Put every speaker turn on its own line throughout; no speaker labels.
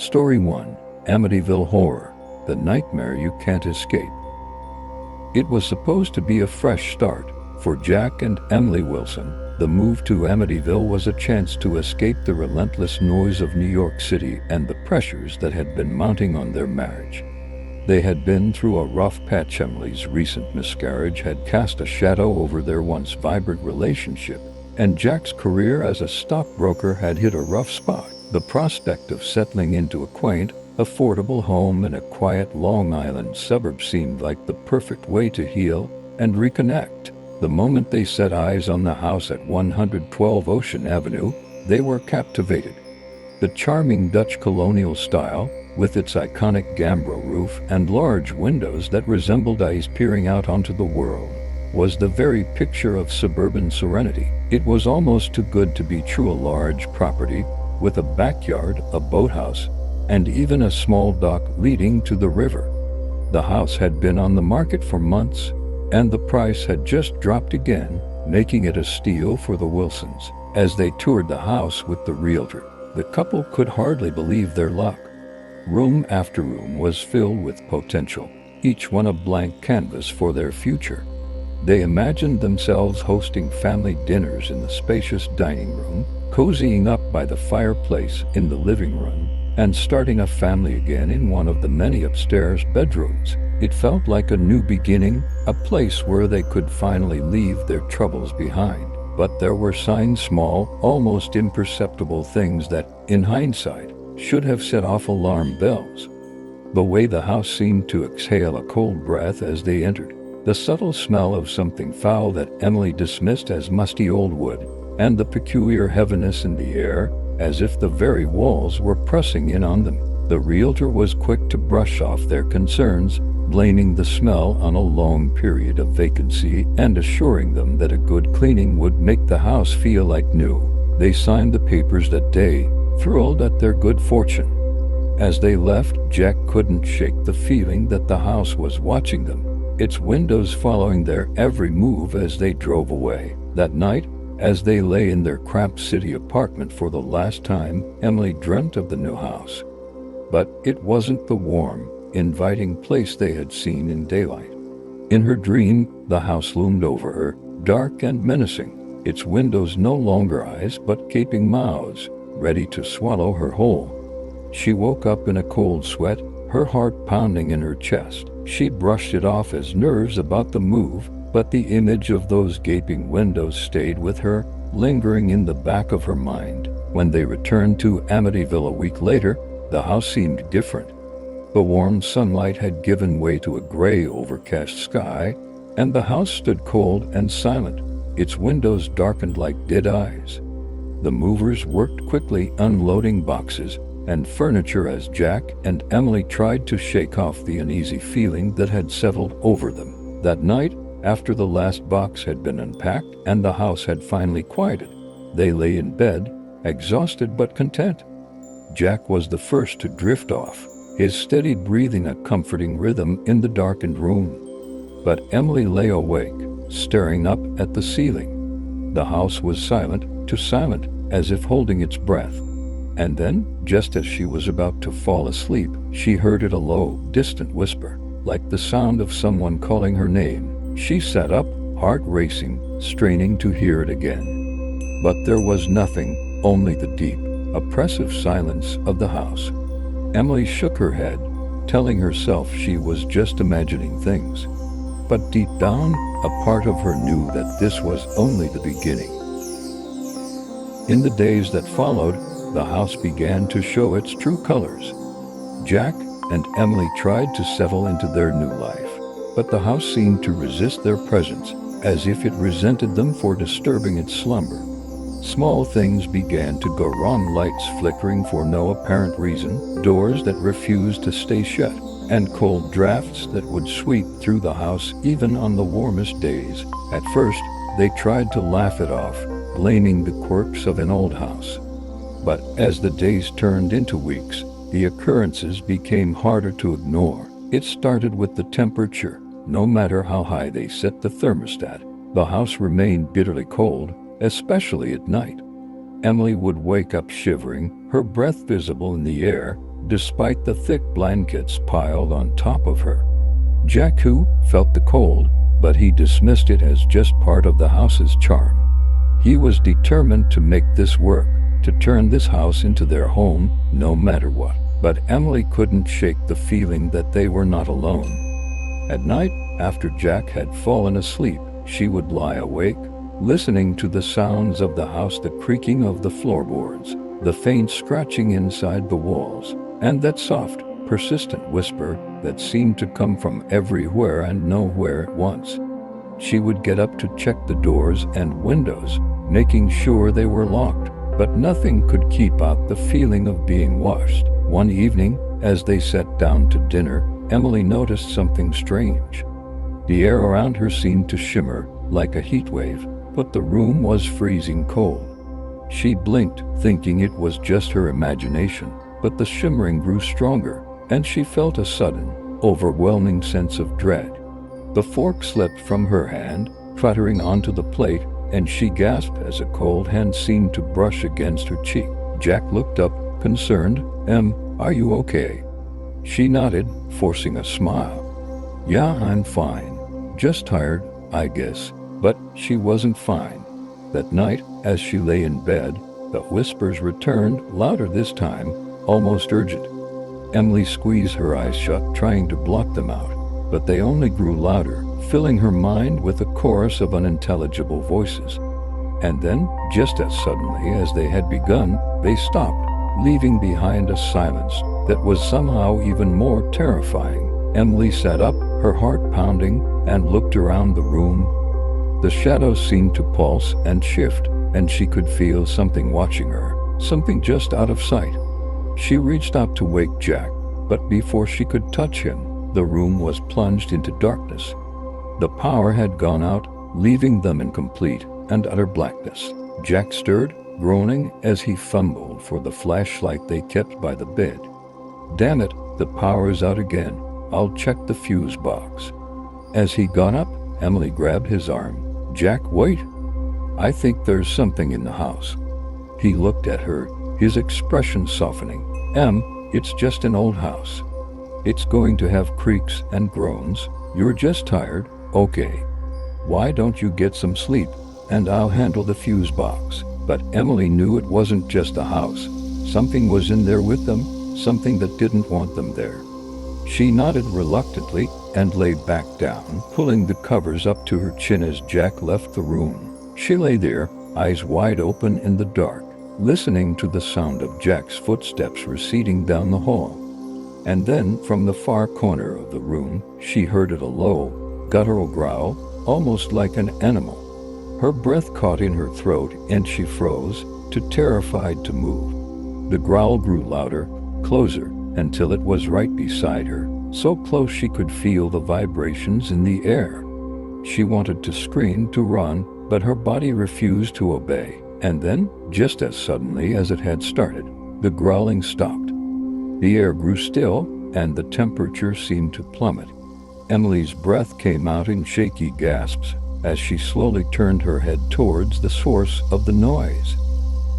Story 1. Amityville Horror, the nightmare you can't escape. It was supposed to be a fresh start for Jack and Emily Wilson. The move to Amityville was a chance to escape the relentless noise of New York City and the pressures that had been mounting on their marriage. They had been through a rough patch. Emily's recent miscarriage had cast a shadow over their once vibrant relationship, and Jack's career as a stockbroker had hit a rough spot. The prospect of settling into a quaint, affordable home in a quiet Long Island suburb seemed like the perfect way to heal and reconnect. The moment they set eyes on the house at 112 Ocean Avenue, they were captivated. The charming Dutch colonial style, with its iconic gambrel roof and large windows that resembled eyes peering out onto the world, was the very picture of suburban serenity. It was almost too good to be true. A large property with a backyard, a boathouse, and even a small dock leading to the river. The house had been on the market for months, and the price had just dropped again, making it a steal for the Wilsons. As they toured the house with the realtor, the couple could hardly believe their luck. Room after room was filled with potential, each one a blank canvas for their future. They imagined themselves hosting family dinners in the spacious dining room, cozying up by the fireplace in the living room, and starting a family again in one of the many upstairs bedrooms. It felt like a new beginning, a place where they could finally leave their troubles behind. But there were signs, small, almost imperceptible things that, in hindsight, should have set off alarm bells. The way the house seemed to exhale a cold breath as they entered, the subtle smell of something foul that Emily dismissed as musty old wood, and the peculiar heaviness in the air, as if the very walls were pressing in on them. The realtor was quick to brush off their concerns, blaming the smell on a long period of vacancy and assuring them that a good cleaning would make the house feel like new. They signed the papers that day, thrilled at their good fortune. As they left, Jack couldn't shake the feeling that the house was watching them, its windows following their every move as they drove away. That night, as they lay in their cramped city apartment for the last time, Emily dreamt of the new house. But it wasn't the warm, inviting place they had seen in daylight. In her dream, the house loomed over her, dark and menacing, its windows no longer eyes but gaping mouths, ready to swallow her whole. She woke up in a cold sweat, her heart pounding in her chest. She brushed it off as nerves about the move, but the image of those gaping windows stayed with her, lingering in the back of her mind. When they returned to Amityville a week later, the house seemed different. The warm sunlight had given way to a gray, overcast sky, and the house stood cold and silent, its windows darkened like dead eyes. The movers worked quickly, unloading boxes and furniture as Jack and Emily tried to shake off the uneasy feeling that had settled over them. That night, after the last box had been unpacked and the house had finally quieted, they lay in bed, exhausted but content. Jack was the first to drift off, his steady breathing a comforting rhythm in the darkened room. But Emily lay awake, staring up at the ceiling. The house was silent, too silent, as if holding its breath. And then, just as she was about to fall asleep, she heard it, a low, distant whisper, like the sound of someone calling her name. She sat up, heart racing, straining to hear it again. But there was nothing, only the deep, oppressive silence of the house. Emily shook her head, telling herself she was just imagining things. But deep down, a part of her knew that this was only the beginning. In the days that followed, the house began to show its true colors. Jack and Emily tried to settle into their new life, but the house seemed to resist their presence, as if it resented them for disturbing its slumber. Small things began to go wrong, lights flickering for no apparent reason, doors that refused to stay shut, and cold drafts that would sweep through the house even on the warmest days. At first, they tried to laugh it off, blaming the quirks of an old house. But as the days turned into weeks, the occurrences became harder to ignore. It started with the temperature. No matter how high they set the thermostat, the house remained bitterly cold, especially at night. Emily would wake up shivering, her breath visible in the air, despite the thick blankets piled on top of her. Jack, who felt the cold, but he dismissed it as just part of the house's charm. He was determined to make this work, to turn this house into their home, no matter what. But Emily couldn't shake the feeling that they were not alone. At night, after Jack had fallen asleep, she would lie awake, listening to the sounds of the house, the creaking of the floorboards, the faint scratching inside the walls, and that soft, persistent whisper that seemed to come from everywhere and nowhere at once. She would get up to check the doors and windows, making sure they were locked, but nothing could keep out the feeling of being watched. One evening, as they sat down to dinner, Emily noticed something strange. The air around her seemed to shimmer like a heat wave, but the room was freezing cold. She blinked, thinking it was just her imagination, but the shimmering grew stronger, and she felt a sudden, overwhelming sense of dread. The fork slipped from her hand, clattering onto the plate, and she gasped as a cold hand seemed to brush against her cheek. Jack looked up, concerned. Are you okay?" She nodded, forcing a smile. "Yeah, I'm fine. Just tired, I guess." But she wasn't fine. That night, as she lay in bed, the whispers returned, louder this time, almost urgent. Emily squeezed her eyes shut, trying to block them out, but they only grew louder, filling her mind with a chorus of unintelligible voices. And then, just as suddenly as they had begun, they stopped, leaving behind a silence that was somehow even more terrifying. Emily sat up, her heart pounding, and looked around the room. The shadows seemed to pulse and shift, and she could feel something watching her, something just out of sight. She reached out to wake Jack, but before she could touch him, the room was plunged into darkness. The power had gone out, leaving them in complete and utter blackness. Jack stirred, groaning as he fumbled for the flashlight they kept by the bed. "Damn it, the power's out again. I'll check the fuse box." As he got up, Emily grabbed his arm. "Jack, wait. I think there's something in the house." He looked at her, his expression softening. It's just an old house. It's going to have creaks and groans. You're just tired, okay. Why don't you get some sleep, and I'll handle the fuse box." But Emily knew it wasn't just a house. Something was in there with them, something that didn't want them there. She nodded reluctantly and lay back down, pulling the covers up to her chin as Jack left the room. She lay there, eyes wide open in the dark, listening to the sound of Jack's footsteps receding down the hall. And then, from the far corner of the room, she heard a low, guttural growl, almost like an animal. Her breath caught in her throat, and she froze, too terrified to move. The growl grew louder, closer, until it was right beside her, so close she could feel the vibrations in the air. She wanted to scream, to run, but her body refused to obey. And then, just as suddenly as it had started, the growling stopped. The air grew still, and the temperature seemed to plummet. Emily's breath came out in shaky gasps as she slowly turned her head towards the source of the noise.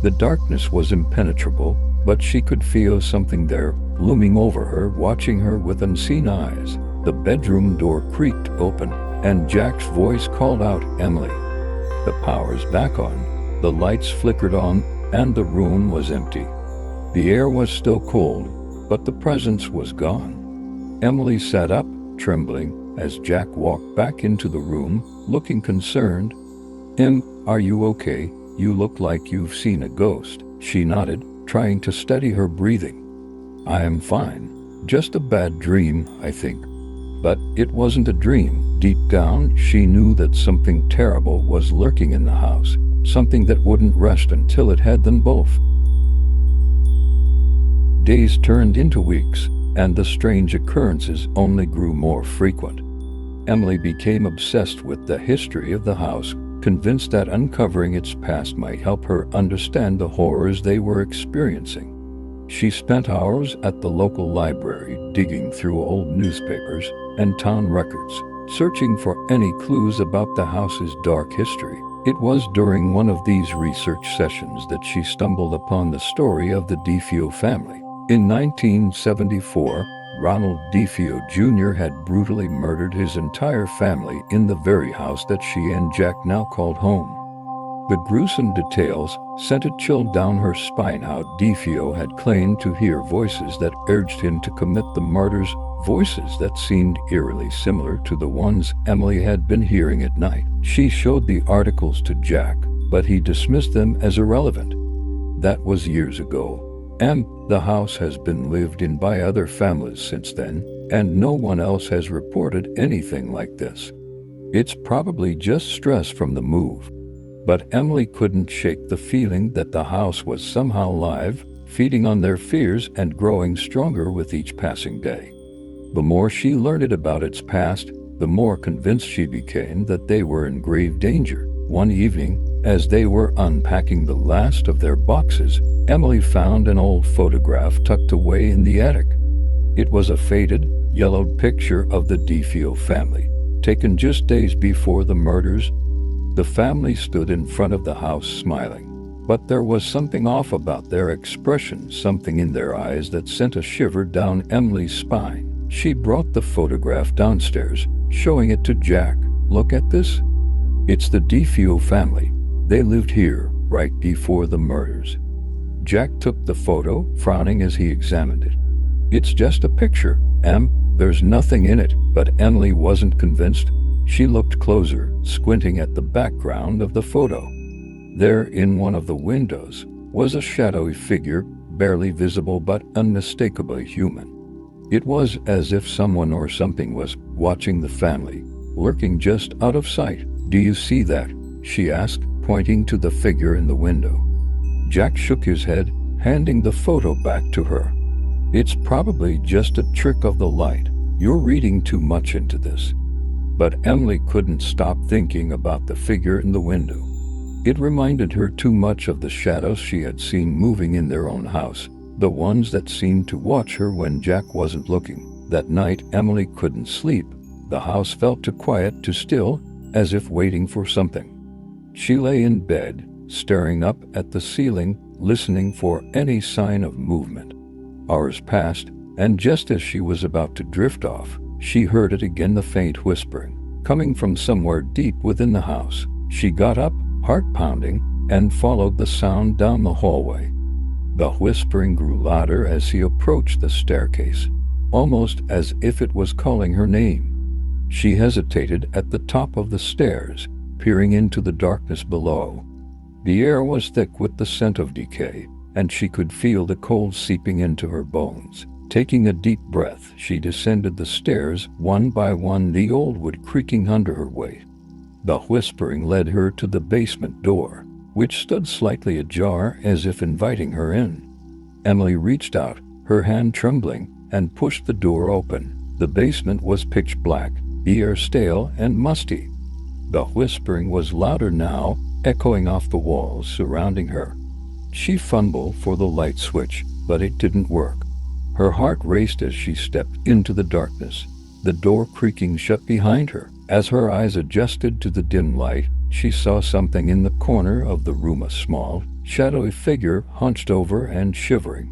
The darkness was impenetrable, but she could feel something there, looming over her, watching her with unseen eyes. The bedroom door creaked open, and Jack's voice called out, "Emily." The power's back on. The lights flickered on, and the room was empty. The air was still cold, but the presence was gone. Emily sat up, trembling, as Jack walked back into the room, looking concerned. Are you okay? You look like you've seen a ghost." She nodded, trying to steady her breathing. "I am fine. Just a bad dream, I think." But it wasn't a dream. Deep down, she knew that something terrible was lurking in the house, something that wouldn't rest until it had them both. Days turned into weeks, and the strange occurrences only grew more frequent. Emily became obsessed with the history of the house, convinced that uncovering its past might help her understand the horrors they were experiencing. She spent hours at the local library, digging through old newspapers and town records, searching for any clues about the house's dark history. It was during one of these research sessions that she stumbled upon the story of the DeFeo family. In 1974, Ronald DeFeo Jr. had brutally murdered his entire family in the very house that she and Jack now called home. The gruesome details sent a chill down her spine. How DeFeo had claimed to hear voices that urged him to commit the murders, voices that seemed eerily similar to the ones Emily had been hearing at night. She showed the articles to Jack, but he dismissed them as irrelevant. That was years ago, and the house has been lived in by other families since then, and no one else has reported anything like this. It's probably just stress from the move. But Emily couldn't shake the feeling that the house was somehow alive, feeding on their fears and growing stronger with each passing day. The more she learned about its past, the more convinced she became that they were in grave danger. One evening, as they were unpacking the last of their boxes, Emily found an old photograph tucked away in the attic. It was a faded, yellowed picture of the DeFeo family, taken just days before the murders. The family stood in front of the house smiling, but there was something off about their expression, something in their eyes that sent a shiver down Emily's spine. She brought the photograph downstairs, showing it to Jack. "Look at this. It's the DeFeo family. They lived here right before the murders." Jack took the photo, frowning as he examined it. "It's just a picture, Em. There's nothing in it." But Emily wasn't convinced. She looked closer, squinting at the background of the photo. There, in one of the windows, was a shadowy figure, barely visible but unmistakably human. It was as if someone or something was watching the family, lurking just out of sight. "Do you see that?" she asked, pointing to the figure in the window. Jack shook his head, handing the photo back to her. "It's probably just a trick of the light. You're reading too much into this." But Emily couldn't stop thinking about the figure in the window. It reminded her too much of the shadows she had seen moving in their own house, the ones that seemed to watch her when Jack wasn't looking. That night, Emily couldn't sleep. The house felt too quiet, too still, as if waiting for something. She lay in bed, staring up at the ceiling, listening for any sign of movement. Hours passed, and just as she was about to drift off, she heard it again, the faint whispering, coming from somewhere deep within the house. She got up, heart pounding, and followed the sound down the hallway. The whispering grew louder as he approached the staircase, almost as if it was calling her name. She hesitated at the top of the stairs, peering into the darkness below. The air was thick with the scent of decay, and she could feel the cold seeping into her bones. Taking a deep breath, she descended the stairs, one by one, the old wood creaking under her weight. The whispering led her to the basement door, which stood slightly ajar as if inviting her in. Emily reached out, her hand trembling, and pushed the door open. The basement was pitch black, the air stale and musty. The whispering was louder now, echoing off the walls surrounding her. She fumbled for the light switch, but it didn't work. Her heart raced as she stepped into the darkness, the door creaking shut behind her. As her eyes adjusted to the dim light, she saw something in the corner of the room, a small, shadowy figure hunched over and shivering.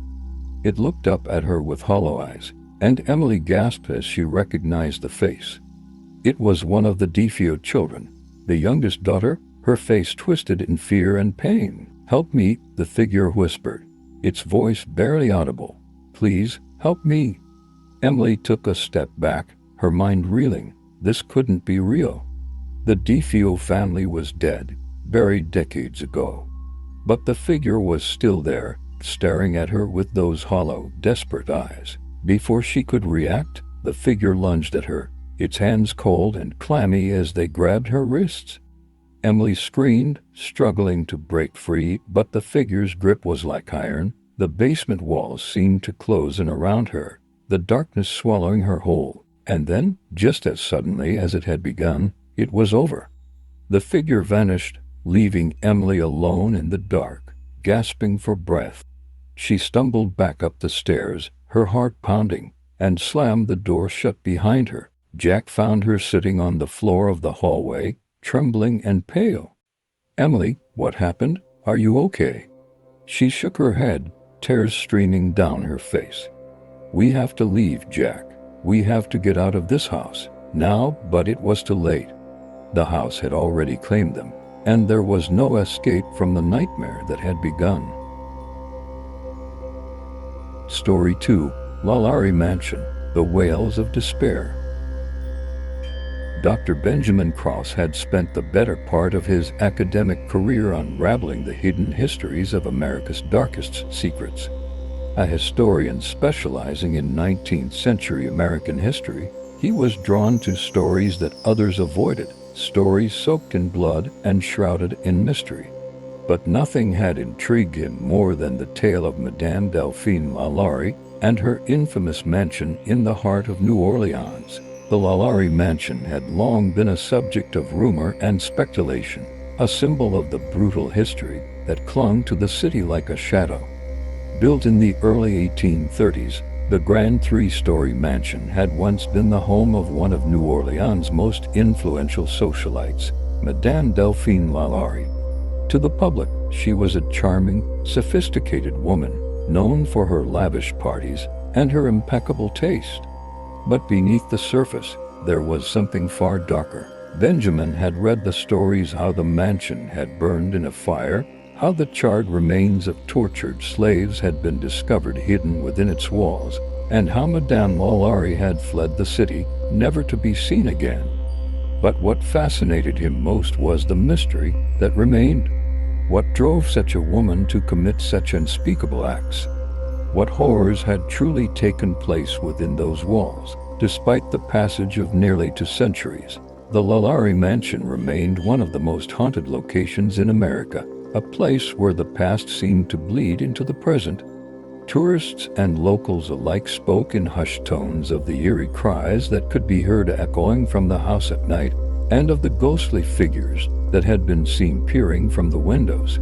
It looked up at her with hollow eyes, and Emily gasped as she recognized the face. It was one of the DeFeo children, the youngest daughter, her face twisted in fear and pain. "Help me," the figure whispered, its voice barely audible. "Please, help me." Emily took a step back, her mind reeling. This couldn't be real. The DeFeo family was dead, buried decades ago. But the figure was still there, staring at her with those hollow, desperate eyes. Before she could react, the figure lunged at her, its hands cold and clammy as they grabbed her wrists. Emily screamed, struggling to break free, but the figure's grip was like iron. The basement walls seemed to close in around her, the darkness swallowing her whole. And then, just as suddenly as it had begun, it was over. The figure vanished, leaving Emily alone in the dark, gasping for breath. She stumbled back up the stairs, her heart pounding, and slammed the door shut behind her. Jack found her sitting on the floor of the hallway, trembling and pale. "Emily, what happened? Are you okay?" She shook her head, tears streaming down her face. "We have to leave, Jack. We have to get out of this house now," but it was too late. The house had already claimed them, and there was no escape from the nightmare that had begun. Story 2: LaLaurie Mansion, The Wails of Despair. Dr. Benjamin Cross had spent the better part of his academic career unraveling the hidden histories of America's darkest secrets. A historian specializing in 19th century American history, he was drawn to stories that others avoided, stories soaked in blood and shrouded in mystery. But nothing had intrigued him more than the tale of Madame Delphine LaLaurie and her infamous mansion in the heart of New Orleans. The LaLaurie Mansion had long been a subject of rumor and speculation, a symbol of the brutal history that clung to the city like a shadow. Built in the early 1830s, the grand three-story mansion had once been the home of one of New Orleans' most influential socialites, Madame Delphine LaLaurie. To the public, she was a charming, sophisticated woman, known for her lavish parties and her impeccable taste. But beneath the surface, there was something far darker. Benjamin had read the stories how the mansion had burned in a fire, how the charred remains of tortured slaves had been discovered hidden within its walls, and how Madame LaLaurie had fled the city, never to be seen again. But what fascinated him most was the mystery that remained. What drove such a woman to commit such unspeakable acts? What horrors had truly taken place within those walls? Despite the passage of nearly 2 centuries, the LaLaurie Mansion remained one of the most haunted locations in America, a place where the past seemed to bleed into the present. Tourists and locals alike spoke in hushed tones of the eerie cries that could be heard echoing from the house at night, and of the ghostly figures that had been seen peering from the windows.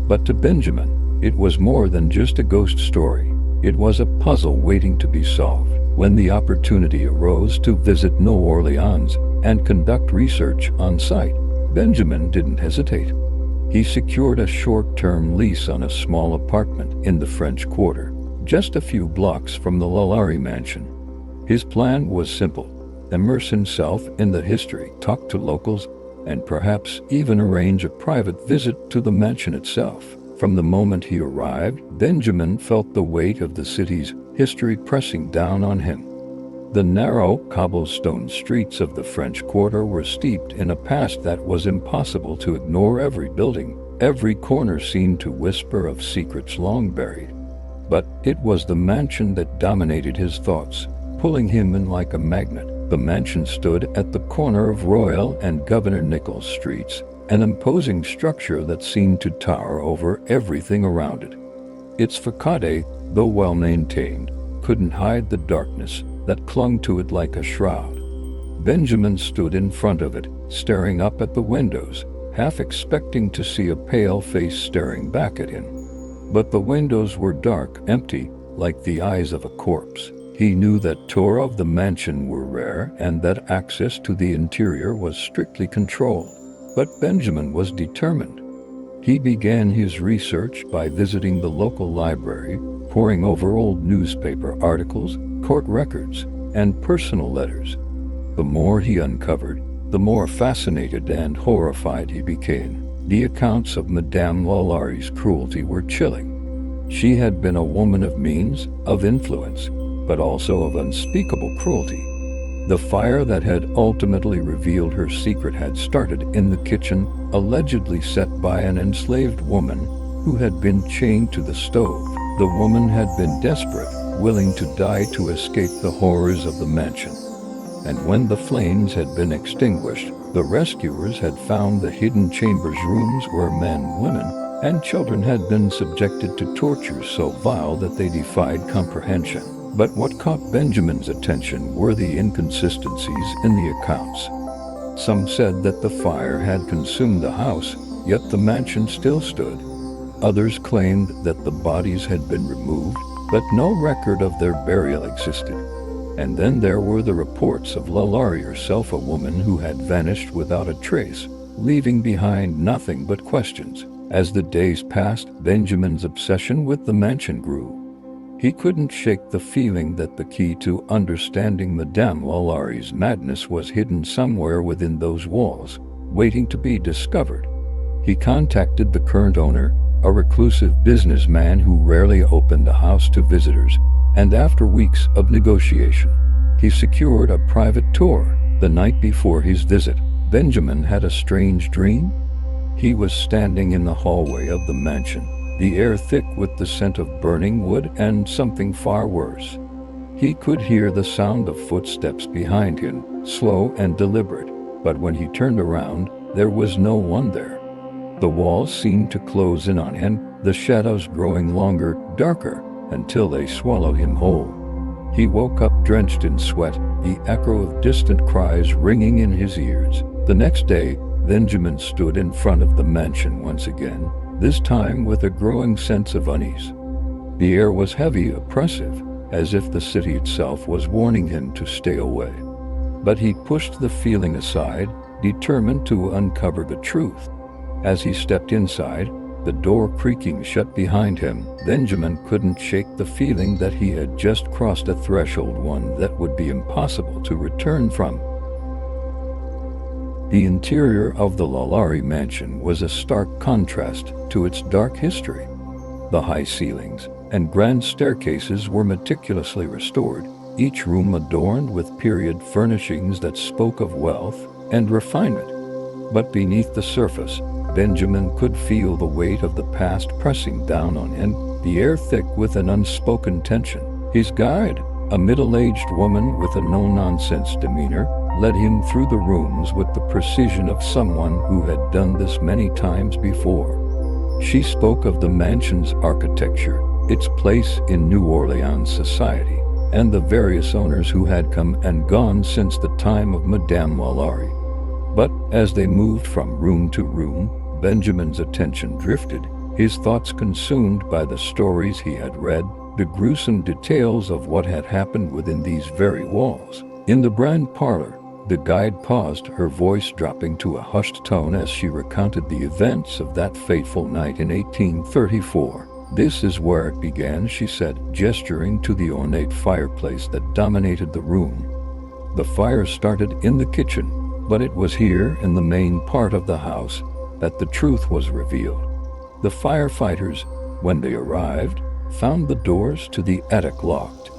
But to Benjamin, it was more than just a ghost story. It was a puzzle waiting to be solved. When the opportunity arose to visit New Orleans and conduct research on site, Benjamin didn't hesitate. He secured a short-term lease on a small apartment in the French Quarter, just a few blocks from the LaLaurie Mansion. His plan was simple: immerse himself in the history, talk to locals, and perhaps even arrange a private visit to the mansion itself. From the moment he arrived, Benjamin felt the weight of the city's history pressing down on him. The narrow cobblestone streets of the French Quarter were steeped in a past that was impossible to ignore. Every building, every corner seemed to whisper of secrets long buried. But it was the mansion that dominated his thoughts, pulling him in like a magnet. The mansion stood at the corner of Royal and Governor Nichols Streets, an imposing structure that seemed to tower over everything around it. Its facade, though well-maintained, couldn't hide the darkness that clung to it like a shroud. Benjamin stood in front of it, staring up at the windows, half expecting to see a pale face staring back at him. But the windows were dark, empty, like the eyes of a corpse. He knew that tours of the mansion were rare and that access to the interior was strictly controlled. But Benjamin was determined. He began his research by visiting the local library, poring over old newspaper articles, court records, and personal letters. The more he uncovered, the more fascinated and horrified he became. The accounts of Madame LaLaurie's cruelty were chilling. She had been a woman of means, of influence, but also of unspeakable cruelty. The fire that had ultimately revealed her secret had started in the kitchen, allegedly set by an enslaved woman who had been chained to the stove. The woman had been desperate, willing to die to escape the horrors of the mansion. And when the flames had been extinguished, the rescuers had found the hidden chambers, rooms where men, women, and children had been subjected to tortures so vile that they defied comprehension. But what caught Benjamin's attention were the inconsistencies in the accounts. Some said that the fire had consumed the house, yet the mansion still stood. Others claimed that the bodies had been removed, but no record of their burial existed. And then there were the reports of LaLaurie herself, a woman who had vanished without a trace, leaving behind nothing but questions. As the days passed, Benjamin's obsession with the mansion grew. He couldn't shake the feeling that the key to understanding Madame LaLaurie's madness was hidden somewhere within those walls, waiting to be discovered. He contacted the current owner, a reclusive businessman who rarely opened the house to visitors, and after weeks of negotiation, he secured a private tour. The night before his visit, Benjamin had a strange dream. He was standing in the hallway of the mansion, the air thick with the scent of burning wood and something far worse. He could hear the sound of footsteps behind him, slow and deliberate, but when he turned around, there was no one there. The walls seemed to close in on him, the shadows growing longer, darker, until they swallowed him whole. He woke up drenched in sweat, the echo of distant cries ringing in his ears. The next day, Benjamin stood in front of the mansion once again, this time with a growing sense of unease. The air was heavy, oppressive, as if the city itself was warning him to stay away. But he pushed the feeling aside, determined to uncover the truth. As he stepped inside, the door creaking shut behind him, Benjamin couldn't shake the feeling that he had just crossed a threshold, one that would be impossible to return from. The interior of the LaLaurie Mansion was a stark contrast to its dark history. The high ceilings and grand staircases were meticulously restored, each room adorned with period furnishings that spoke of wealth and refinement. But beneath the surface, Benjamin could feel the weight of the past pressing down on him, the air thick with an unspoken tension. His guide, a middle-aged woman with a no-nonsense demeanor, led him through the rooms with the precision of someone who had done this many times before. She spoke of the mansion's architecture, its place in New Orleans society, and the various owners who had come and gone since the time of Madame LaLaurie. But as they moved from room to room, Benjamin's attention drifted, his thoughts consumed by the stories he had read, the gruesome details of what had happened within these very walls. In the grand parlor, the guide paused, her voice dropping to a hushed tone as she recounted the events of that fateful night in 1834. "This is where it began," she said, gesturing to the ornate fireplace that dominated the room. "The fire started in the kitchen, but it was here, in the main part of the house, that the truth was revealed. The firefighters, when they arrived, found the doors to the attic locked.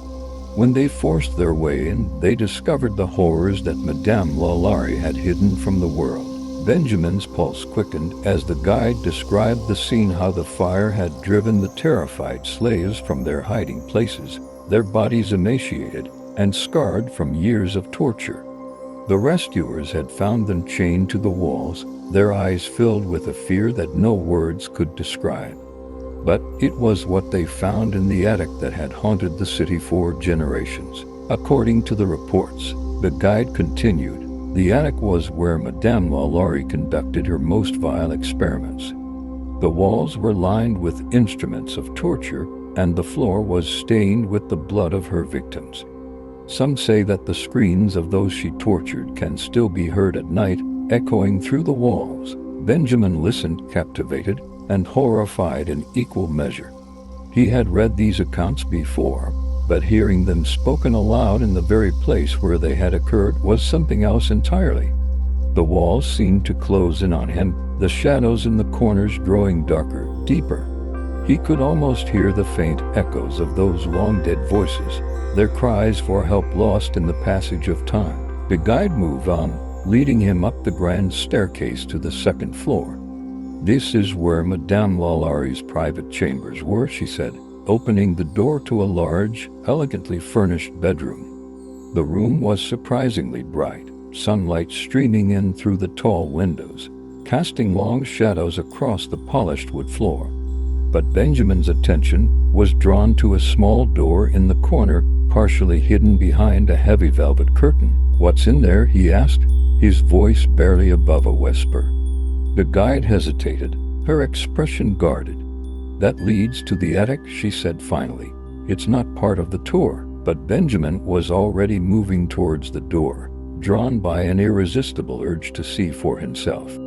When they forced their way in, they discovered the horrors that Madame LaLaurie had hidden from the world." Benjamin's pulse quickened as the guide described the scene, how the fire had driven the terrified slaves from their hiding places, their bodies emaciated and scarred from years of torture. The rescuers had found them chained to the walls, their eyes filled with a fear that no words could describe. But it was what they found in the attic that had haunted the city for generations. According to the reports, the guide continued, the attic was where Madame LaLaurie conducted her most vile experiments. The walls were lined with instruments of torture, and the floor was stained with the blood of her victims. Some say that the screams of those she tortured can still be heard at night, echoing through the walls. Benjamin listened, captivated and horrified in equal measure. He had read these accounts before, but hearing them spoken aloud in the very place where they had occurred was something else entirely. The walls seemed to close in on him, the shadows in the corners growing darker, deeper. He could almost hear the faint echoes of those long-dead voices, their cries for help lost in the passage of time. The guide moved on, leading him up the grand staircase to the second floor. "This is where Madame LaLaurie's private chambers were," she said, opening the door to a large, elegantly furnished bedroom. The room was surprisingly bright, sunlight streaming in through the tall windows, casting long shadows across the polished wood floor. But Benjamin's attention was drawn to a small door in the corner, partially hidden behind a heavy velvet curtain. "What's in there?" he asked, his voice barely above a whisper. The guide hesitated, her expression guarded. "That leads to the attic," she said finally. "It's not part of the tour." But Benjamin was already moving towards the door, drawn by an irresistible urge to see for himself.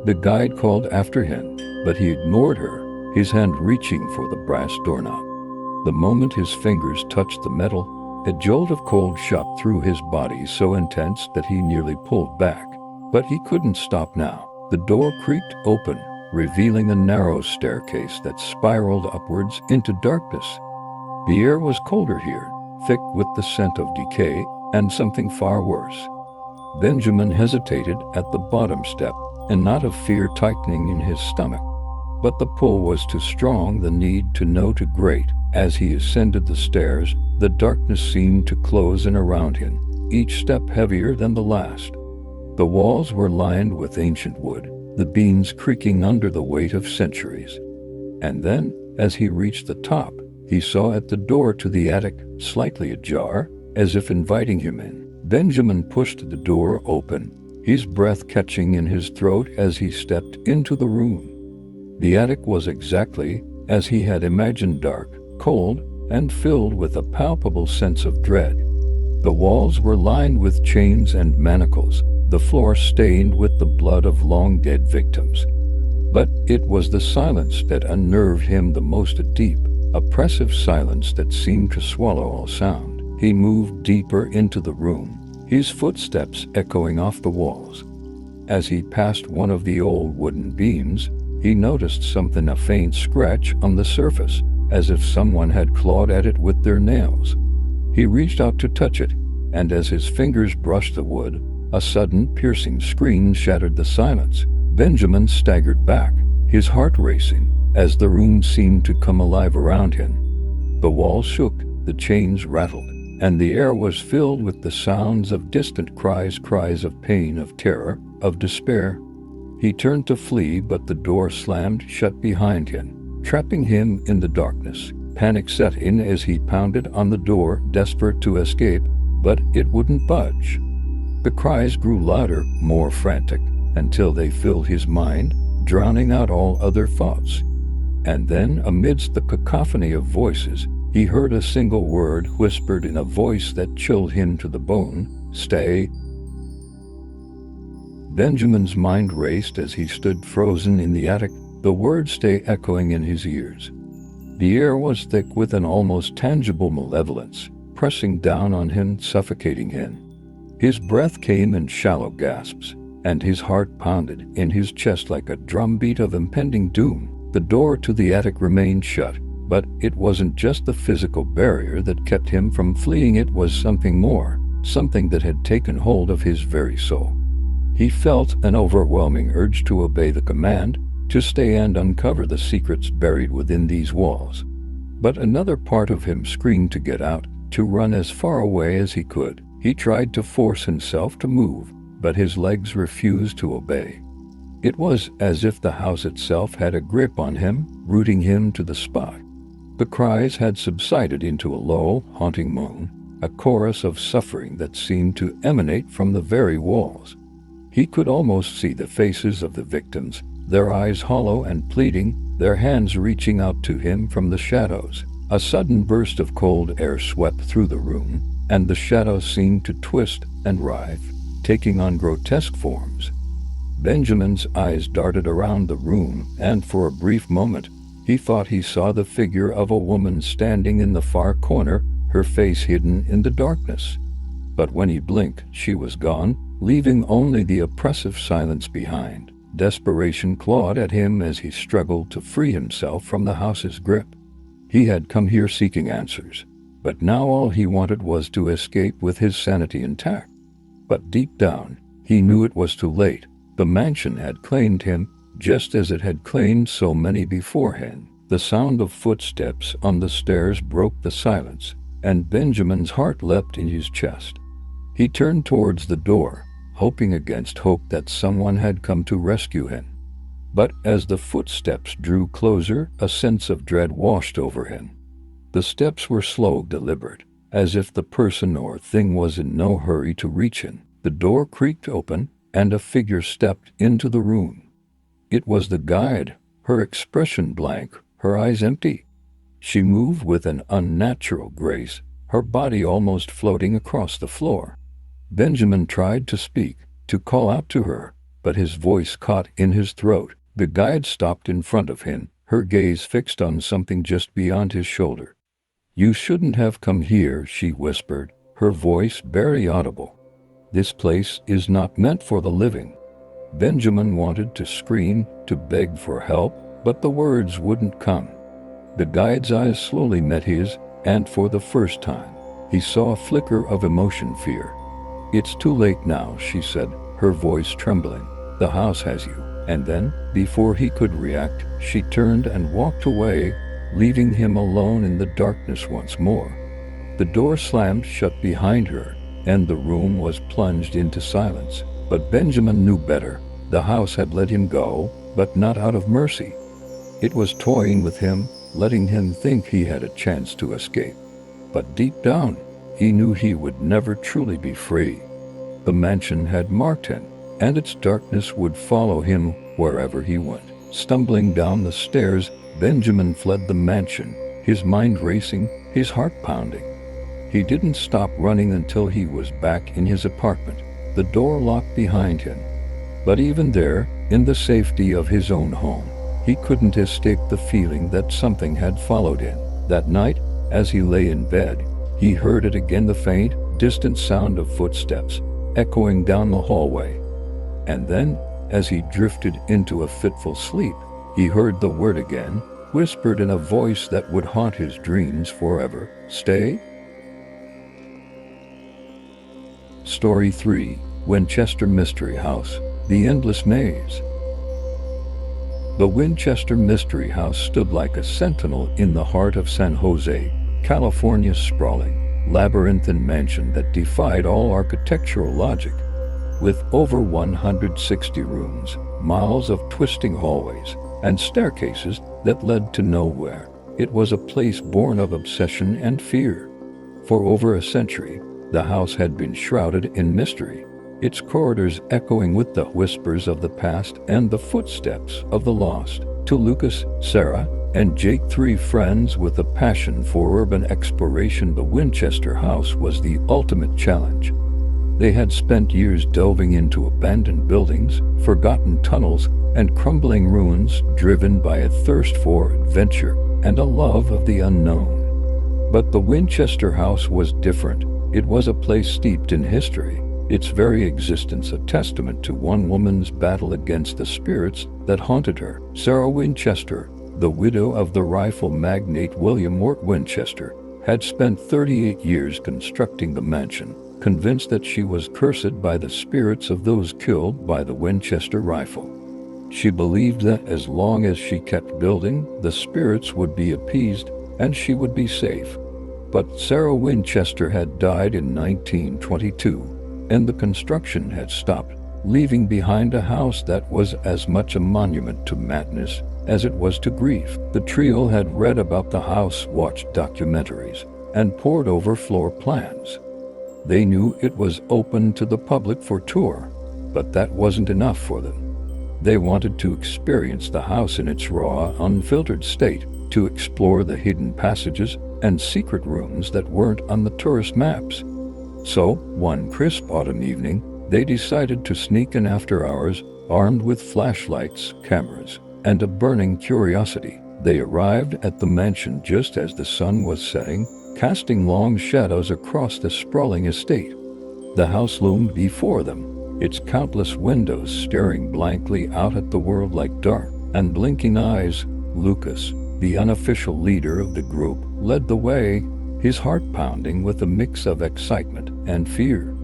The guide called after him, but he ignored her, his hand reaching for the brass doorknob. The moment his fingers touched the metal, a jolt of cold shot through his body so intense that he nearly pulled back. But he couldn't stop now. The door creaked open, revealing a narrow staircase that spiraled upwards into darkness. The air was colder here, thick with the scent of decay and something far worse. Benjamin hesitated at the bottom step, a knot of fear tightening in his stomach. But the pull was too strong, the need to know too great. As he ascended the stairs, the darkness seemed to close in around him, each step heavier than the last. The walls were lined with ancient wood, the beams creaking under the weight of centuries. And then, as he reached the top, he saw at the door to the attic, slightly ajar, as if inviting him in. Benjamin pushed the door open, his breath catching in his throat as he stepped into the room. The attic was exactly as he had imagined, dark, cold, and filled with a palpable sense of dread. The walls were lined with chains and manacles, the floor stained with the blood of long-dead victims. But it was the silence that unnerved him the most, a deep, oppressive silence that seemed to swallow all sound. He moved deeper into the room, his footsteps echoing off the walls. As he passed one of the old wooden beams, he noticed something, a faint scratch on the surface, as if someone had clawed at it with their nails. He reached out to touch it, and as his fingers brushed the wood, a sudden piercing scream shattered the silence. Benjamin staggered back, his heart racing, as the room seemed to come alive around him. The walls shook, the chains rattled, and the air was filled with the sounds of distant cries, cries of pain, of terror, of despair. He turned to flee, but the door slammed shut behind him, trapping him in the darkness. Panic set in as he pounded on the door, desperate to escape, but it wouldn't budge. The cries grew louder, more frantic, until they filled his mind, drowning out all other thoughts. And then, amidst the cacophony of voices, he heard a single word whispered in a voice that chilled him to the bone: "Stay." Benjamin's mind raced as he stood frozen in the attic, the word "stay" echoing in his ears. The air was thick with an almost tangible malevolence, pressing down on him, suffocating him. His breath came in shallow gasps, and his heart pounded in his chest like a drumbeat of impending doom. The door to the attic remained shut, but it wasn't just the physical barrier that kept him from fleeing. It was something more, something that had taken hold of his very soul. He felt an overwhelming urge to obey the command, to stay and uncover the secrets buried within these walls. But another part of him screamed to get out, to run as far away as he could. He tried to force himself to move, but his legs refused to obey. It was as if the house itself had a grip on him, rooting him to the spot. The cries had subsided into a low, haunting moan, a chorus of suffering that seemed to emanate from the very walls. He could almost see the faces of the victims, their eyes hollow and pleading, their hands reaching out to him from the shadows. A sudden burst of cold air swept through the room, and the shadows seemed to twist and writhe, taking on grotesque forms. Benjamin's eyes darted around the room, and for a brief moment, he thought he saw the figure of a woman standing in the far corner, her face hidden in the darkness. But when he blinked, she was gone, leaving only the oppressive silence behind. Desperation clawed at him as he struggled to free himself from the house's grip. He had come here seeking answers, but now all he wanted was to escape with his sanity intact. But deep down, he knew it was too late. The mansion had claimed him, just as it had claimed so many beforehand. The sound of footsteps on the stairs broke the silence, and Benjamin's heart leapt in his chest. He turned towards the door, hoping against hope that someone had come to rescue him. But as the footsteps drew closer, a sense of dread washed over him. The steps were slow, deliberate, as if the person or thing was in no hurry to reach him. The door creaked open, and a figure stepped into the room. It was the guide, her expression blank, her eyes empty. She moved with an unnatural grace, her body almost floating across the floor. Benjamin tried to speak, to call out to her, but his voice caught in his throat. The guide stopped in front of him, her gaze fixed on something just beyond his shoulder. "You shouldn't have come here," she whispered, her voice barely audible. "This place is not meant for the living." Benjamin wanted to scream, to beg for help, but the words wouldn't come. The guide's eyes slowly met his, and for the first time, he saw a flicker of emotion, fear. "It's too late now," she said, her voice trembling. "The house has you." And then, before he could react, she turned and walked away, leaving him alone in the darkness once more. The door slammed shut behind her, and the room was plunged into silence. But Benjamin knew better. The house had let him go, but not out of mercy. It was toying with him, letting him think he had a chance to escape. But deep down, he knew he would never truly be free. The mansion had marked him, and its darkness would follow him wherever he went. Stumbling down the stairs, Benjamin fled the mansion, his mind racing, his heart pounding. He didn't stop running until he was back in his apartment, the door locked behind him. But even there, in the safety of his own home, he couldn't escape the feeling that something had followed him. That night, as he lay in bed, he heard it again, the faint, distant sound of footsteps, echoing down the hallway. And then, as he drifted into a fitful sleep, he heard the word again, whispered in a voice that would haunt his dreams forever. "Stay." Story 3. Winchester Mystery House. The Endless Maze. The Winchester Mystery House stood like a sentinel in the heart of San Jose, California's sprawling, labyrinthine mansion that defied all architectural logic. With over 160 rooms, miles of twisting hallways, and staircases that led to nowhere, it was a place born of obsession and fear. For over a century, the house had been shrouded in mystery, its corridors echoing with the whispers of the past and the footsteps of the lost. To Lucas, Sarah, and Jake, three friends with a passion for urban exploration, the Winchester House was the ultimate challenge. They had spent years delving into abandoned buildings, forgotten tunnels, and crumbling ruins, driven by a thirst for adventure and a love of the unknown. But the Winchester House was different. It was a place steeped in history, its very existence a testament to one woman's battle against the spirits that haunted her. Sarah Winchester, the widow of the rifle magnate William Mort Winchester, had spent 38 years constructing the mansion, convinced that she was cursed by the spirits of those killed by the Winchester rifle. She believed that as long as she kept building, the spirits would be appeased and she would be safe. But Sarah Winchester had died in 1922, and the construction had stopped, leaving behind a house that was as much a monument to madness as it was to grief. The trio had read about the house, watched documentaries, and pored over floor plans. They knew it was open to the public for tour, but that wasn't enough for them. They wanted to experience the house in its raw, unfiltered state, to explore the hidden passages and secret rooms that weren't on the tourist maps. So, one crisp autumn evening, they decided to sneak in after hours, armed with flashlights, cameras, and a burning curiosity. They arrived at the mansion just as the sun was setting, casting long shadows across the sprawling estate. The house loomed before them, its countless windows staring blankly out at the world like dark and blinking eyes. Lucas, the unofficial leader of the group, led the way, his heart pounding with a mix of excitement and fear.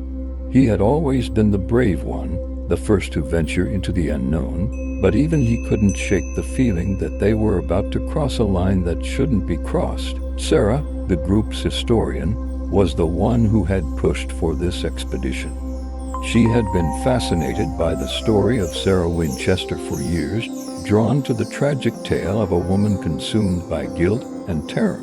He had always been the brave one, the first to venture into the unknown, but even he couldn't shake the feeling that they were about to cross a line that shouldn't be crossed. Sarah, the group's historian, was the one who had pushed for this expedition. She had been fascinated by the story of Sarah Winchester for years, drawn to the tragic tale of a woman consumed by guilt and terror.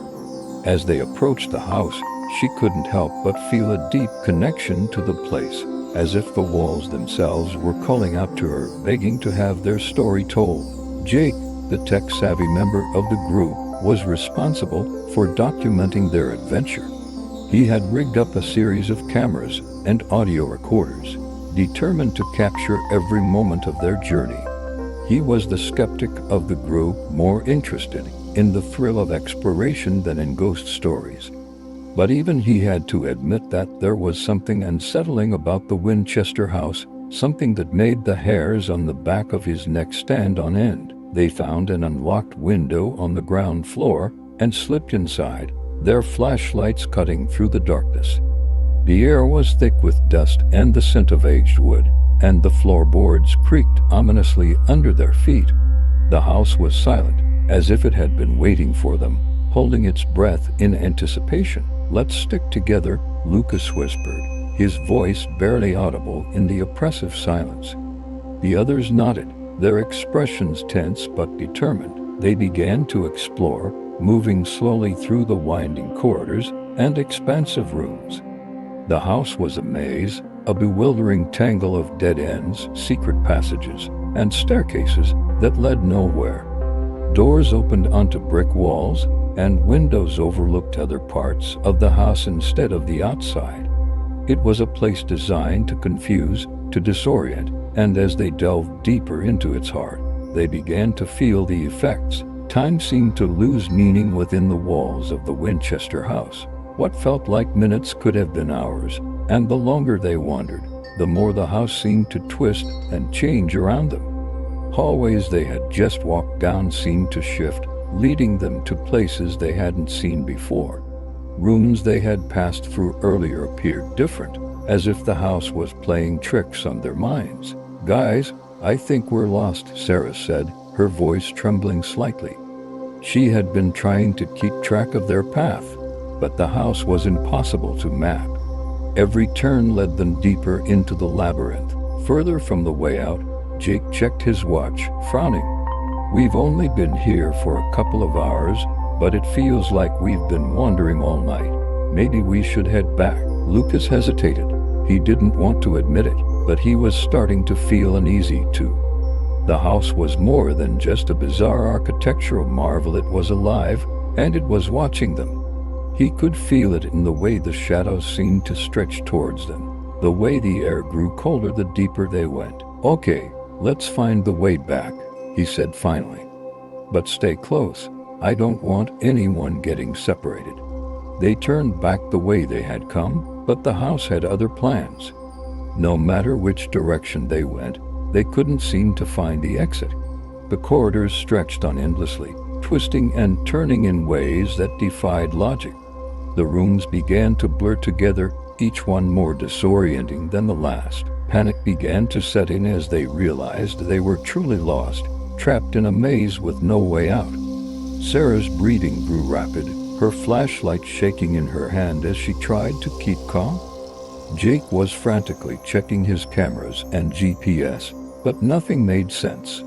As they approached the house, she couldn't help but feel a deep connection to the place, as if the walls themselves were calling out to her, begging to have their story told. Jake, the tech-savvy member of the group, was responsible for documenting their adventure. He had rigged up a series of cameras and audio recorders, determined to capture every moment of their journey. He was the skeptic of the group, more interested in the thrill of exploration than in ghost stories. But even he had to admit that there was something unsettling about the Winchester house, something that made the hairs on the back of his neck stand on end. They found an unlocked window on the ground floor and slipped inside, their flashlights cutting through the darkness. The air was thick with dust and the scent of aged wood, and the floorboards creaked ominously under their feet. The house was silent, as if it had been waiting for them, holding its breath in anticipation. "Let's stick together," Lucas whispered, his voice barely audible in the oppressive silence. The others nodded, their expressions tense but determined. They began to explore, moving slowly through the winding corridors and expansive rooms. The house was a maze, a bewildering tangle of dead ends, secret passages, and staircases that led nowhere. Doors opened onto brick walls, and windows overlooked other parts of the house instead of the outside. It was a place designed to confuse, to disorient, and as they delved deeper into its heart, they began to feel the effects. Time seemed to lose meaning within the walls of the Winchester house. What felt like minutes could have been hours, and the longer they wandered, the more the house seemed to twist and change around them. Hallways they had just walked down seemed to shift, leading them to places they hadn't seen before. Rooms they had passed through earlier appeared different, as if the house was playing tricks on their minds. "Guys, I think we're lost," Sarah said, her voice trembling slightly. She had been trying to keep track of their path, but the house was impossible to map. Every turn led them deeper into the labyrinth. Further from the way out, Jake checked his watch, frowning. "We've only been here for a couple of hours, but it feels like we've been wandering all night. Maybe we should head back." Lucas hesitated. He didn't want to admit it, but he was starting to feel uneasy too. The house was more than just a bizarre architectural marvel. It was alive, and it was watching them. He could feel it in the way the shadows seemed to stretch towards them, the way the air grew colder the deeper they went. "Okay, let's find the way back," he said finally. "But stay close. I don't want anyone getting separated." They turned back the way they had come, but the house had other plans. No matter which direction they went, they couldn't seem to find the exit. The corridors stretched on endlessly, twisting and turning in ways that defied logic. The rooms began to blur together, each one more disorienting than the last. Panic began to set in as they realized they were truly lost, trapped in a maze with no way out. Sarah's breathing grew rapid, her flashlight shaking in her hand as she tried to keep calm. Jake was frantically checking his cameras and GPS, but nothing made sense.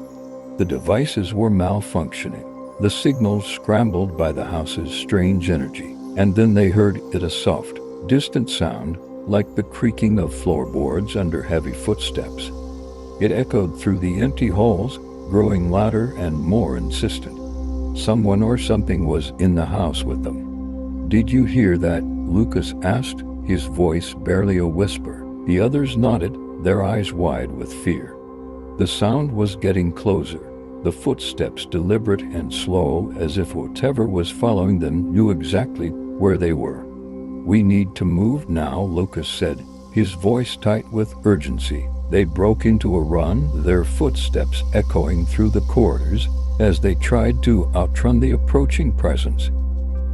The devices were malfunctioning, the signals scrambled by the house's strange energy, and then they heard it, a soft, distant sound, like the creaking of floorboards under heavy footsteps. It echoed through the empty halls, growing louder and more insistent. Someone or something was in the house with them. "Did you hear that?" Lucas asked, his voice barely a whisper. The others nodded, their eyes wide with fear. The sound was getting closer, the footsteps deliberate and slow, as if whatever was following them knew exactly where they were. "We need to move now," Lucas said, his voice tight with urgency. They broke into a run, their footsteps echoing through the corridors as they tried to outrun the approaching presence.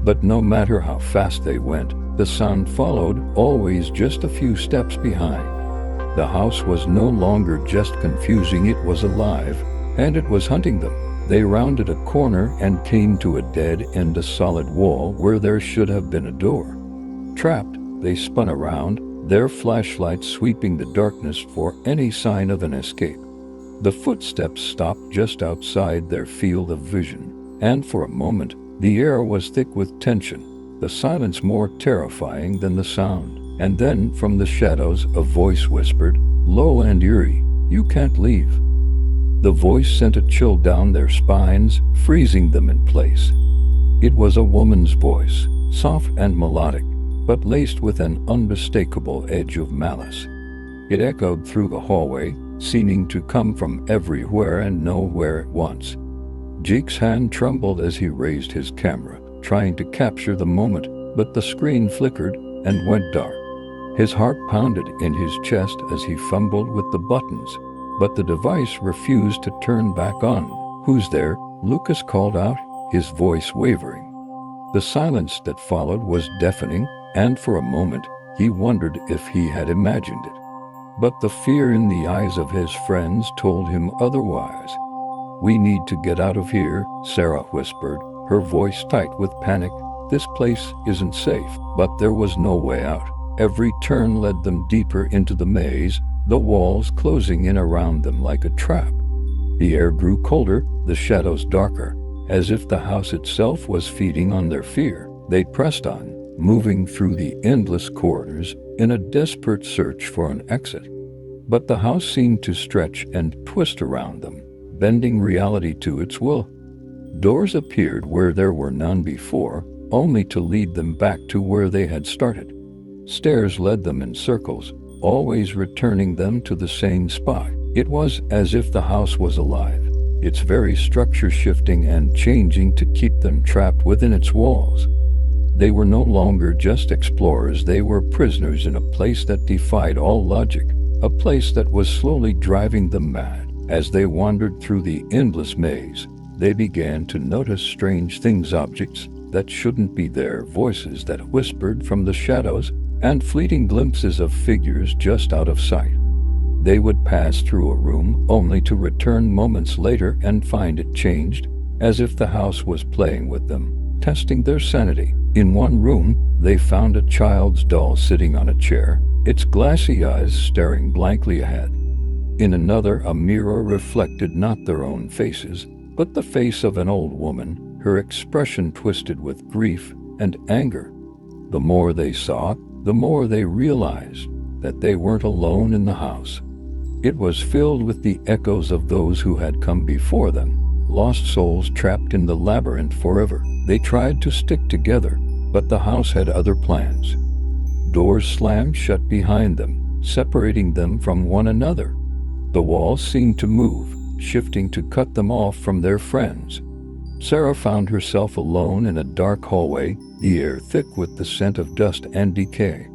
But no matter how fast they went, the sound followed, always just a few steps behind. The house was no longer just confusing, it was alive, and it was hunting them. They rounded a corner and came to a dead end, a solid wall where there should have been a door. Trapped, they spun around, their flashlights sweeping the darkness for any sign of an escape. The footsteps stopped just outside their field of vision, and for a moment, the air was thick with tension, the silence more terrifying than the sound. And then, from the shadows, a voice whispered, low and eerie, "You can't leave." The voice sent a chill down their spines, freezing them in place. It was a woman's voice, soft and melodic, but laced with an unmistakable edge of malice. It echoed through the hallway, seeming to come from everywhere and nowhere at once. Jake's hand trembled as he raised his camera, trying to capture the moment, but the screen flickered and went dark. His heart pounded in his chest as he fumbled with the buttons, but the device refused to turn back on. "Who's there?" Lucas called out, his voice wavering. The silence that followed was deafening, and for a moment, he wondered if he had imagined it. But the fear in the eyes of his friends told him otherwise. "We need to get out of here," Sarah whispered, her voice tight with panic. "This place isn't safe." But there was no way out. Every turn led them deeper into the maze, the walls closing in around them like a trap. The air grew colder, the shadows darker, as if the house itself was feeding on their fear. They pressed on, moving through the endless corridors in a desperate search for an exit. But the house seemed to stretch and twist around them, bending reality to its will. Doors appeared where there were none before, only to lead them back to where they had started. Stairs led them in circles, always returning them to the same spot. It was as if the house was alive, its very structure shifting and changing to keep them trapped within its walls. They were no longer just explorers, they were prisoners in a place that defied all logic, a place that was slowly driving them mad. As they wandered through the endless maze, they began to notice strange things, objects that shouldn't be there, voices that whispered from the shadows, and fleeting glimpses of figures just out of sight. They would pass through a room only to return moments later and find it changed, as if the house was playing with them, testing their sanity. In one room, they found a child's doll sitting on a chair, its glassy eyes staring blankly ahead. In another, a mirror reflected not their own faces, but the face of an old woman, her expression twisted with grief and anger. The more they saw, the more they realized that they weren't alone in the house. It was filled with the echoes of those who had come before them, lost souls trapped in the labyrinth forever. They tried to stick together, but the house had other plans. Doors slammed shut behind them, separating them from one another. The walls seemed to move, shifting to cut them off from their friends. Sarah found herself alone in a dark hallway, the air thick with the scent of dust and decay.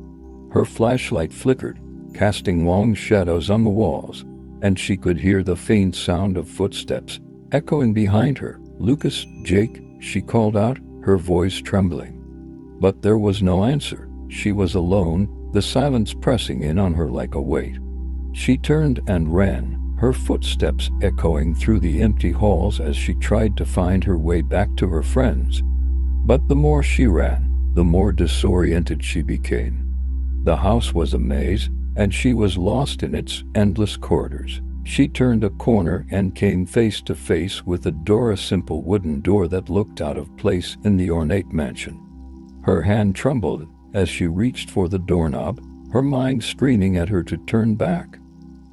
Her flashlight flickered, casting long shadows on the walls, and she could hear the faint sound of footsteps echoing behind her. "Lucas, Jake," she called out, her voice trembling. But there was no answer. She was alone, the silence pressing in on her like a weight. She turned and ran, her footsteps echoing through the empty halls as she tried to find her way back to her friends. But the more she ran, the more disoriented she became. The house was a maze, and she was lost in its endless corridors. She turned a corner and came face to face with a door, a simple wooden door that looked out of place in the ornate mansion. Her hand trembled as she reached for the doorknob, her mind screaming at her to turn back.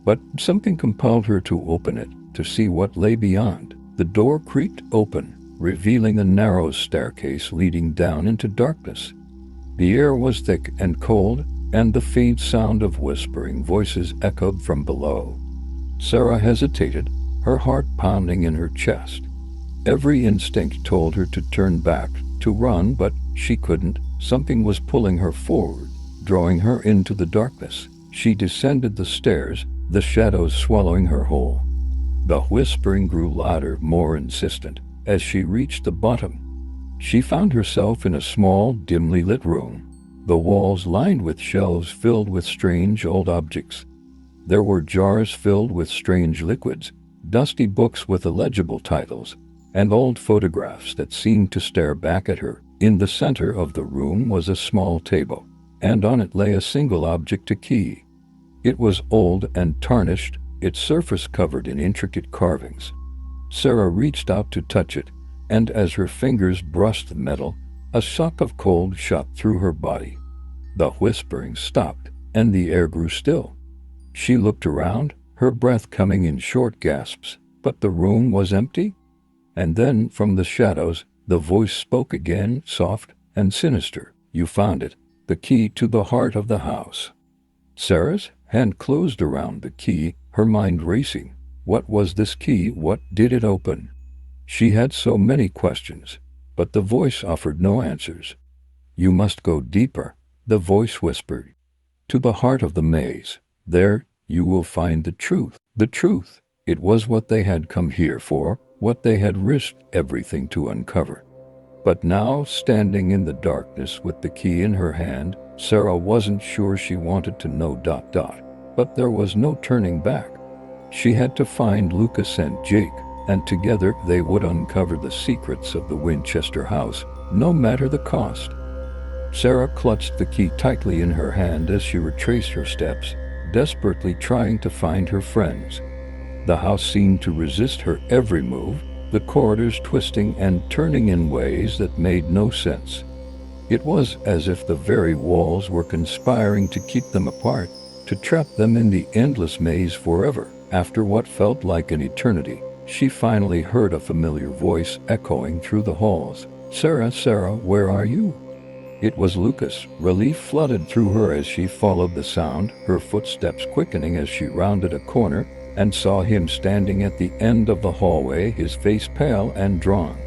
But something compelled her to open it, to see what lay beyond. The door creaked open, revealing a narrow staircase leading down into darkness. The air was thick and cold, and the faint sound of whispering voices echoed from below. Sarah hesitated, her heart pounding in her chest. Every instinct told her to turn back, to run, but she couldn't. Something was pulling her forward, drawing her into the darkness. She descended the stairs, the shadows swallowing her whole. The whispering grew louder, more insistent. As she reached the bottom, she found herself in a small, dimly lit room. The walls lined with shelves filled with strange old objects. There were jars filled with strange liquids, dusty books with illegible titles, and old photographs that seemed to stare back at her. In the center of the room was a small table, and on it lay a single object, a key. It was old and tarnished, its surface covered in intricate carvings. Sarah reached out to touch it, and as her fingers brushed the metal, a shock of cold shot through her body. The whispering stopped, and the air grew still. She looked around, her breath coming in short gasps, but the room was empty. And then, from the shadows, the voice spoke again, soft and sinister. "You found it, the key to the heart of the house." "Sarah's?" hand closed around the key, her mind racing. What was this key? What did it open? She had so many questions, but the voice offered no answers. You must go deeper, the voice whispered. To the heart of the maze. There, you will find the truth. The truth. It was what they had come here for, what they had risked everything to uncover. But now, standing in the darkness with the key in her hand, Sarah wasn't sure she wanted to know. But there was no turning back. She had to find Lucas and Jake, and together they would uncover the secrets of the Winchester house, no matter the cost. Sarah clutched the key tightly in her hand as she retraced her steps, desperately trying to find her friends. The house seemed to resist her every move, the corridors twisting and turning in ways that made no sense. It was as if the very walls were conspiring to keep them apart, to trap them in the endless maze forever. After what felt like an eternity, she finally heard a familiar voice echoing through the halls. Sarah, Sarah, where are you? It was Lucas. Relief flooded through her as she followed the sound, her footsteps quickening as she rounded a corner and saw him standing at the end of the hallway, his face pale and drawn.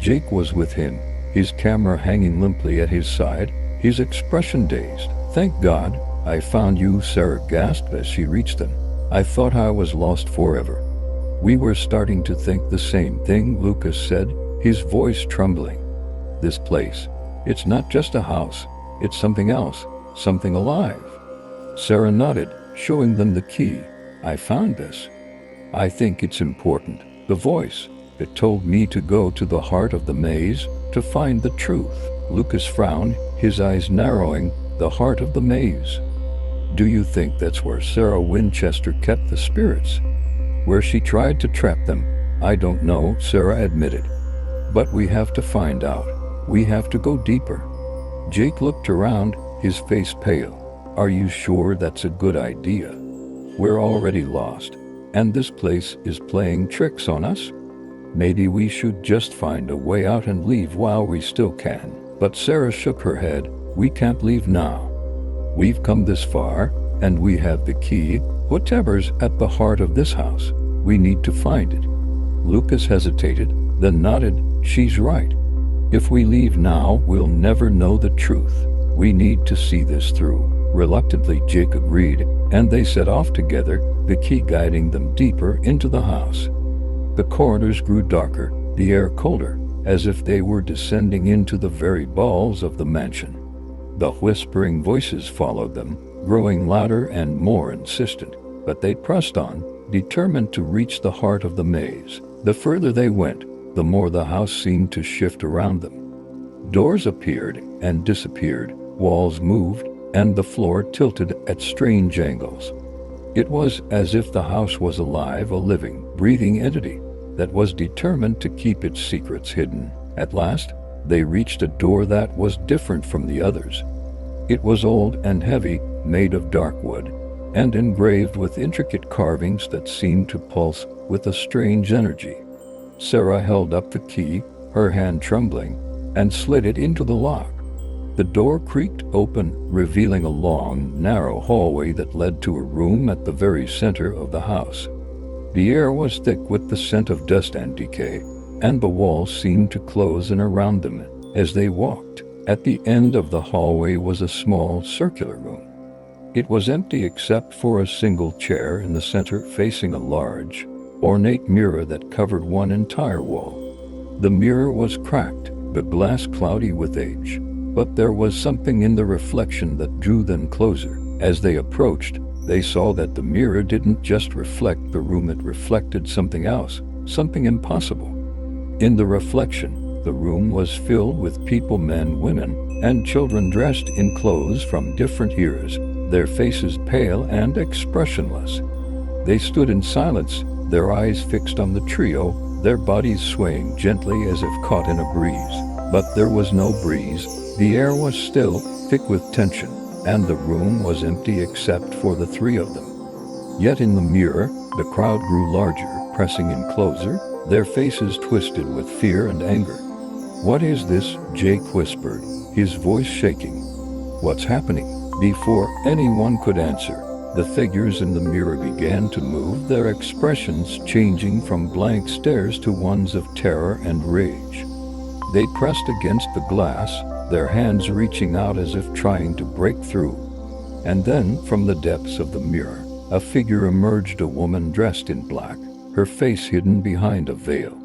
Jake was with him, his camera hanging limply at his side, his expression dazed. Thank God, I found you, Sarah gasped as she reached him. I thought I was lost forever. We were starting to think the same thing, Lucas said, his voice trembling. This place. It's not just a house, it's something else, something alive. Sarah nodded, showing them the key. I found this. I think it's important. The voice. It told me to go to the heart of the maze, to find the truth. Lucas frowned, his eyes narrowing. The heart of the maze. Do you think that's where Sarah Winchester kept the spirits? Where she tried to trap them? I don't know, Sarah admitted. But we have to find out. We have to go deeper. Jake looked around, his face pale. Are you sure that's a good idea? We're already lost, and this place is playing tricks on us. Maybe we should just find a way out and leave while we still can. But Sarah shook her head. We can't leave now. We've come this far, and we have the key. Whatever's at the heart of this house, we need to find it. Lucas hesitated, then nodded. She's right. If we leave now, we'll never know the truth. We need to see this through. Reluctantly, Jake agreed, and they set off together, the key guiding them deeper into the house. The corridors grew darker, the air colder, as if they were descending into the very bowels of the mansion. The whispering voices followed them, growing louder and more insistent, but they pressed on, determined to reach the heart of the maze. The further they went, the more the house seemed to shift around them. Doors appeared and disappeared, walls moved, and the floor tilted at strange angles. It was as if the house was alive, a living, breathing entity that was determined to keep its secrets hidden. At last, they reached a door that was different from the others. It was old and heavy, made of dark wood, and engraved with intricate carvings that seemed to pulse with a strange energy. Sarah held up the key, her hand trembling, and slid it into the lock. The door creaked open, revealing a long, narrow hallway that led to a room at the very center of the house. The air was thick with the scent of dust and decay, and the walls seemed to close in around them as they walked. At the end of the hallway was a small, circular room. It was empty except for a single chair in the center facing a large, ornate mirror that covered one entire wall. The mirror was cracked, the glass cloudy with age, but there was something in the reflection that drew them closer. As they approached, they saw that the mirror didn't just reflect the room, it reflected something else, something impossible. In the reflection, the room was filled with people, men, women, and children dressed in clothes from different eras, their faces pale and expressionless. They stood in silence, their eyes fixed on the trio, their bodies swaying gently as if caught in a breeze. But there was no breeze. The air was still, thick with tension, and the room was empty except for the three of them. Yet in the mirror, the crowd grew larger, pressing in closer, their faces twisted with fear and anger. What is this? Jake whispered, his voice shaking. What's happening? Before anyone could answer, The figures in the mirror began to move, their expressions changing from blank stares to ones of terror and rage. They pressed against the glass, their hands reaching out as if trying to break through. And then, from the depths of the mirror, a figure emerged, a woman dressed in black, her face hidden behind a veil.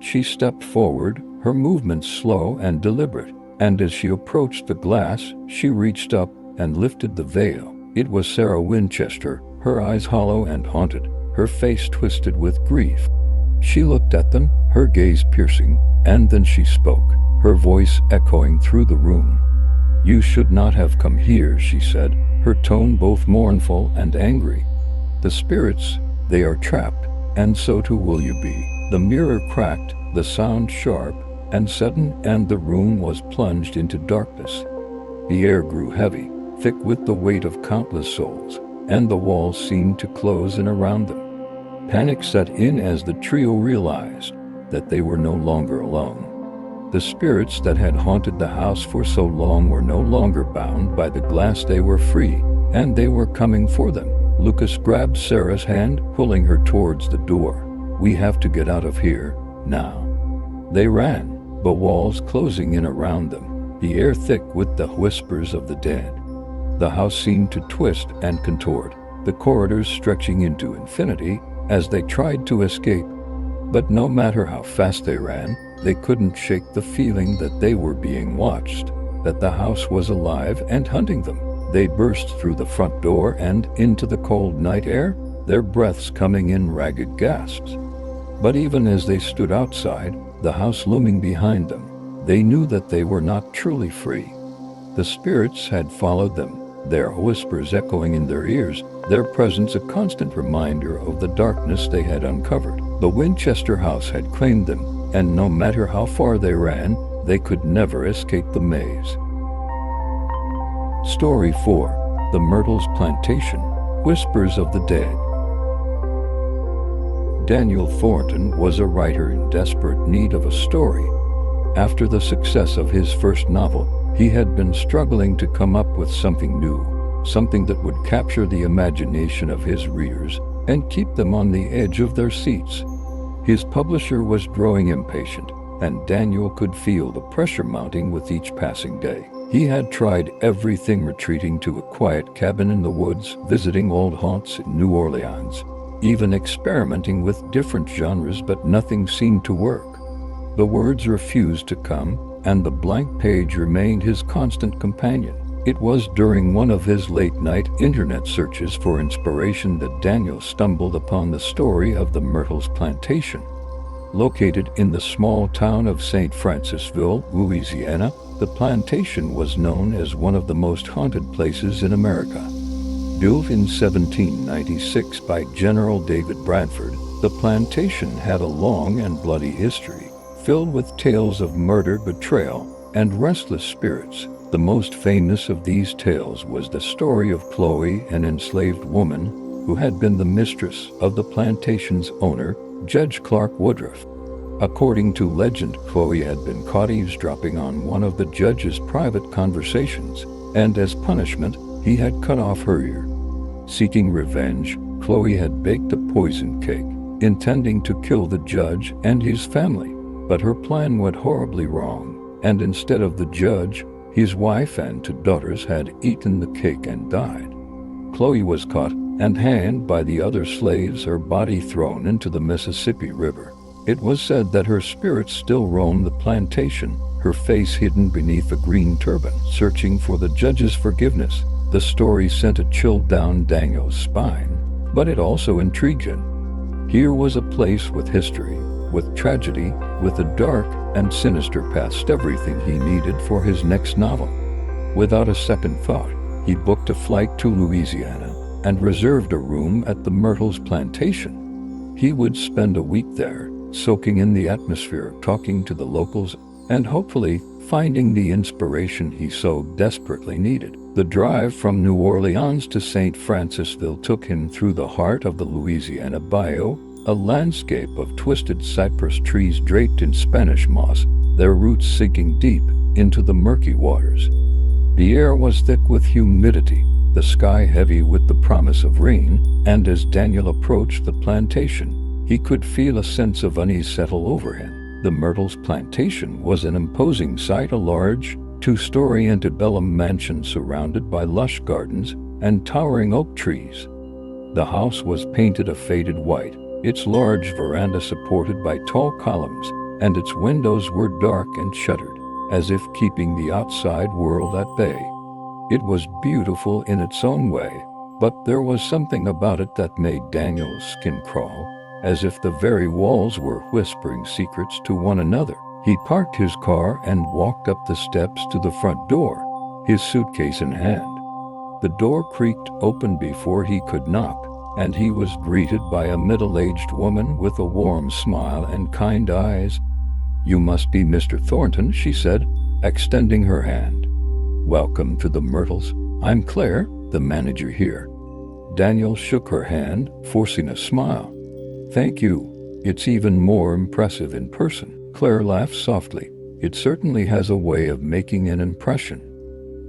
She stepped forward, her movements slow and deliberate, and as she approached the glass, she reached up and lifted the veil. It was Sarah Winchester, her eyes hollow and haunted, her face twisted with grief. She looked at them, her gaze piercing, and then she spoke, her voice echoing through the room. "You should not have come here," she said, her tone both mournful and angry. "The spirits, they are trapped, and so too will you be." The mirror cracked, the sound sharp and sudden, and the room was plunged into darkness. The air grew heavy, thick with the weight of countless souls, and the walls seemed to close in around them. Panic set in as the trio realized that they were no longer alone. The spirits that had haunted the house for so long were no longer bound by the glass. They were free, and they were coming for them. Lucas grabbed Sarah's hand, pulling her towards the door. "We have to get out of here, now." They ran, the walls closing in around them, the air thick with the whispers of the dead. The house seemed to twist and contort, the corridors stretching into infinity as they tried to escape. But no matter how fast they ran, they couldn't shake the feeling that they were being watched, that the house was alive and hunting them. They burst through the front door and into the cold night air, their breaths coming in ragged gasps. But even as they stood outside, the house looming behind them, they knew that they were not truly free. The spirits had followed them, their whispers echoing in their ears, their presence a constant reminder of the darkness they had uncovered. The Winchester house had claimed them, and no matter how far they ran, they could never escape the maze. Story 4. The Myrtles Plantation, Whispers of the Dead. Daniel Thornton was a writer in desperate need of a story. After the success of his first novel, he had been struggling to come up with something new, something that would capture the imagination of his readers and keep them on the edge of their seats. His publisher was growing impatient, and Daniel could feel the pressure mounting with each passing day. He had tried everything, retreating to a quiet cabin in the woods, visiting old haunts in New Orleans, even experimenting with different genres, but nothing seemed to work. The words refused to come, and the blank page remained his constant companion. It was during one of his late-night internet searches for inspiration that Daniel stumbled upon the story of the Myrtles Plantation. Located in the small town of St. Francisville, Louisiana, the plantation was known as one of the most haunted places in America. Built in 1796 by General David Bradford, the plantation had a long and bloody history, filled with tales of murder, betrayal, and restless spirits. The most famous of these tales was the story of Chloe, an enslaved woman who had been the mistress of the plantation's owner, Judge Clark Woodruff. According to legend, Chloe had been caught eavesdropping on one of the judge's private conversations, and as punishment, he had cut off her ear. Seeking revenge, Chloe had baked a poison cake, intending to kill the judge and his family. But her plan went horribly wrong, and instead of the judge, his wife and 2 daughters had eaten the cake and died. Chloe was caught and hanged by the other slaves, her body thrown into the Mississippi River. It was said that her spirit still roamed the plantation, her face hidden beneath a green turban, searching for the judge's forgiveness. The story sent a chill down Daniel's spine, but it also intrigued him. Here was a place with history, with tragedy, with a dark and sinister past, everything he needed for his next novel. Without a second thought, he booked a flight to Louisiana and reserved a room at the Myrtles Plantation. He would spend a week there, soaking in the atmosphere, talking to the locals, and hopefully finding the inspiration he so desperately needed. The drive from New Orleans to St. Francisville took him through the heart of the Louisiana Bayou, a landscape of twisted cypress trees draped in Spanish moss, their roots sinking deep into the murky waters. The air was thick with humidity, the sky heavy with the promise of rain, and as Daniel approached the plantation, he could feel a sense of unease settle over him. The Myrtles plantation was an imposing sight, a large, two-story antebellum mansion surrounded by lush gardens and towering oak trees. The house was painted a faded white, its large veranda supported by tall columns, and its windows were dark and shuttered, as if keeping the outside world at bay. It was beautiful in its own way, but there was something about it that made Daniel's skin crawl, as if the very walls were whispering secrets to one another. He parked his car and walked up the steps to the front door, his suitcase in hand. The door creaked open before he could knock, and he was greeted by a middle-aged woman with a warm smile and kind eyes. "You must be Mr. Thornton," she said, extending her hand. "Welcome to the Myrtles. I'm Claire, the manager here." Daniel shook her hand, forcing a smile. "Thank you. It's even more impressive in person." Claire laughed softly. "It certainly has a way of making an impression.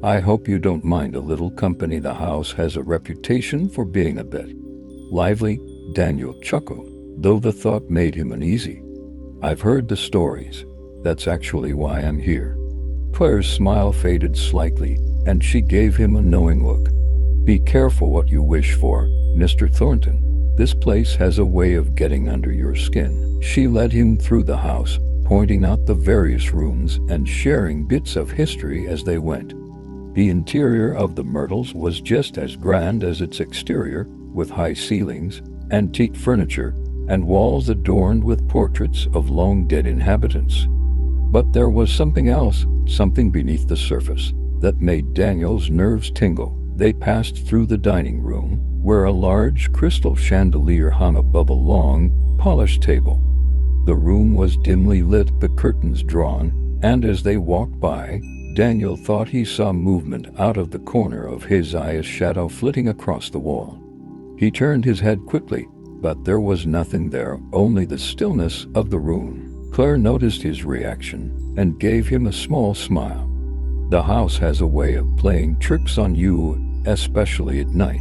I hope you don't mind a little company. The house has a reputation for being a bit lively." Daniel chuckled, though the thought made him uneasy. "I've heard the stories. That's actually why I'm here." Claire's smile faded slightly, and she gave him a knowing look. "Be careful what you wish for, Mr. Thornton. This place has a way of getting under your skin." She led him through the house, pointing out the various rooms and sharing bits of history as they went. The interior of the Myrtles was just as grand as its exterior, with high ceilings, antique furniture, and walls adorned with portraits of long-dead inhabitants. But there was something else, something beneath the surface, that made Daniel's nerves tingle. They passed through the dining room, where a large crystal chandelier hung above a long, polished table. The room was dimly lit, the curtains drawn, and as they walked by, Daniel thought he saw movement out of the corner of his eye, a shadow flitting across the wall. He turned his head quickly, but there was nothing there, only the stillness of the room. Claire noticed his reaction and gave him a small smile. "The house has a way of playing tricks on you, especially at night.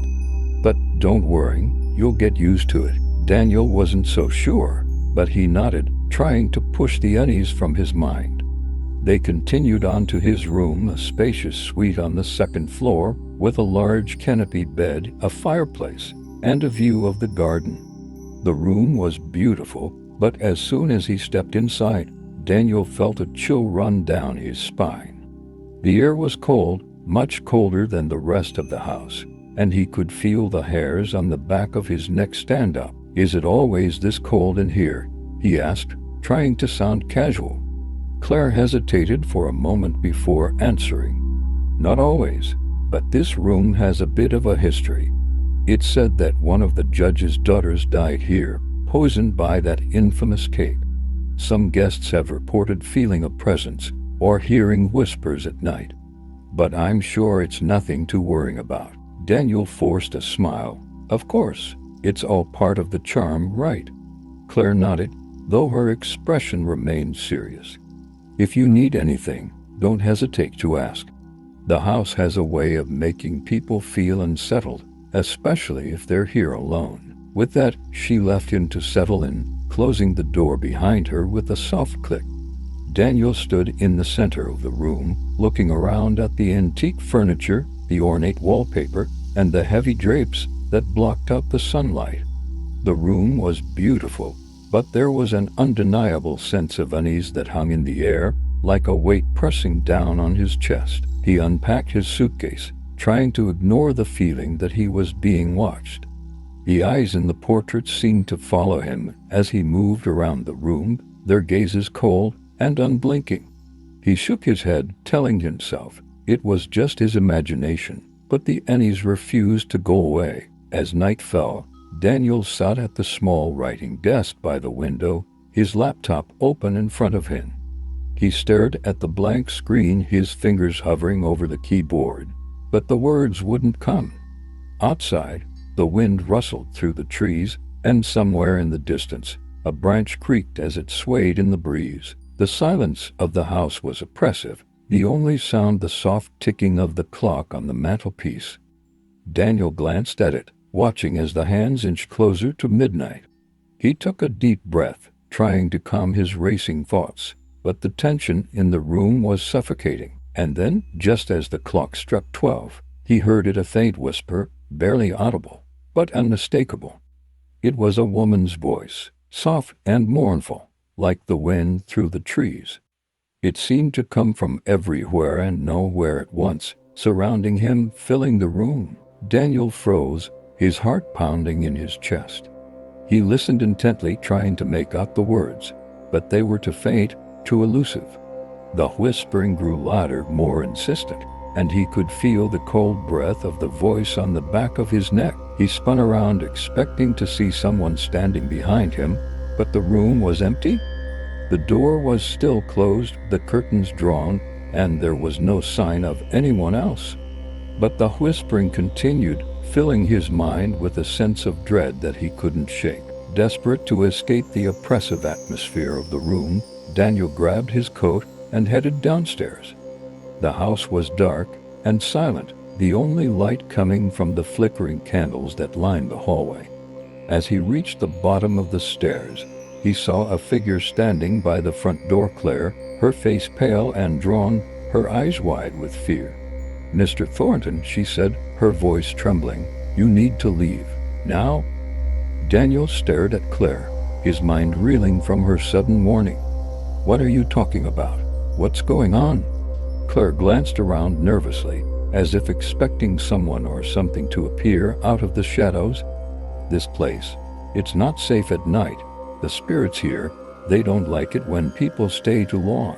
But don't worry, you'll get used to it." Daniel wasn't so sure, but he nodded, trying to push the unease from his mind. They continued on to his room, a spacious suite on the second floor, with a large canopied bed, a fireplace, and a view of the garden. The room was beautiful, but as soon as he stepped inside, Daniel felt a chill run down his spine. The air was cold, much colder than the rest of the house, and he could feel the hairs on the back of his neck stand up. "Is it always this cold in here?" he asked, trying to sound casual. Claire hesitated for a moment before answering. "Not always, but this room has a bit of a history. It's said that one of the judge's daughters died here, poisoned by that infamous cake. Some guests have reported feeling a presence or hearing whispers at night. But I'm sure it's nothing to worry about." Daniel forced a smile. "Of course, it's all part of the charm, right?" Claire nodded, though her expression remained serious. "If you need anything, don't hesitate to ask. The house has a way of making people feel unsettled, especially if they're here alone." With that, she left him to settle in, closing the door behind her with a soft click. Daniel stood in the center of the room, looking around at the antique furniture, the ornate wallpaper, and the heavy drapes that blocked out the sunlight. The room was beautiful, but there was an undeniable sense of unease that hung in the air, like a weight pressing down on his chest. He unpacked his suitcase, trying to ignore the feeling that he was being watched. The eyes in the portraits seemed to follow him as he moved around the room, their gazes cold and unblinking. He shook his head, telling himself it was just his imagination, but the unease refused to go away. As night fell, Daniel sat at the small writing desk by the window, his laptop open in front of him. He stared at the blank screen, his fingers hovering over the keyboard, but the words wouldn't come. Outside, the wind rustled through the trees, and somewhere in the distance, a branch creaked as it swayed in the breeze. The silence of the house was oppressive, the only sound the soft ticking of the clock on the mantelpiece. Daniel glanced at it, watching as the hands inched closer to midnight. He took a deep breath, trying to calm his racing thoughts, but the tension in the room was suffocating. And then, just as the clock struck 12, he heard it, a faint whisper, barely audible, but unmistakable. It was a woman's voice, soft and mournful, like the wind through the trees. It seemed to come from everywhere and nowhere at once, surrounding him, filling the room. Daniel froze, his heart pounding in his chest. He listened intently, trying to make out the words, but they were too faint, too elusive. The whispering grew louder, more insistent, and he could feel the cold breath of the voice on the back of his neck. He spun around, expecting to see someone standing behind him, but the room was empty. The door was still closed, the curtains drawn, and there was no sign of anyone else. But the whispering continued, filling his mind with a sense of dread that he couldn't shake. Desperate to escape the oppressive atmosphere of the room, Daniel grabbed his coat and headed downstairs. The house was dark and silent, the only light coming from the flickering candles that lined the hallway. As he reached the bottom of the stairs, he saw a figure standing by the front door. Claire, her face pale and drawn, her eyes wide with fear. "Mr. Thornton," she said, her voice trembling, "you need to leave. Now?" Daniel stared at Claire, his mind reeling from her sudden warning. "What are you talking about? What's going on?" Claire glanced around nervously, as if expecting someone or something to appear out of the shadows. "This place, it's not safe at night. The spirits here, they don't like it when people stay too long.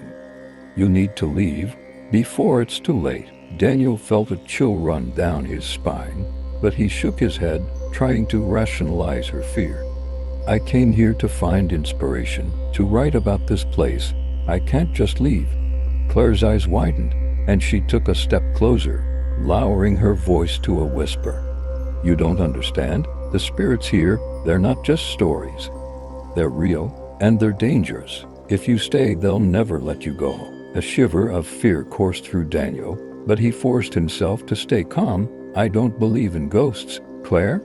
You need to leave before it's too late." Daniel felt a chill run down his spine, but he shook his head, trying to rationalize her fear. "I came here to find inspiration, to write about this place. I can't just leave." Claire's eyes widened, and she took a step closer, lowering her voice to a whisper. "You don't understand. The spirits here, they're not just stories. They're real, and they're dangerous. If you stay, they'll never let you go." A shiver of fear coursed through Daniel, but he forced himself to stay calm. "I don't believe in ghosts, Claire.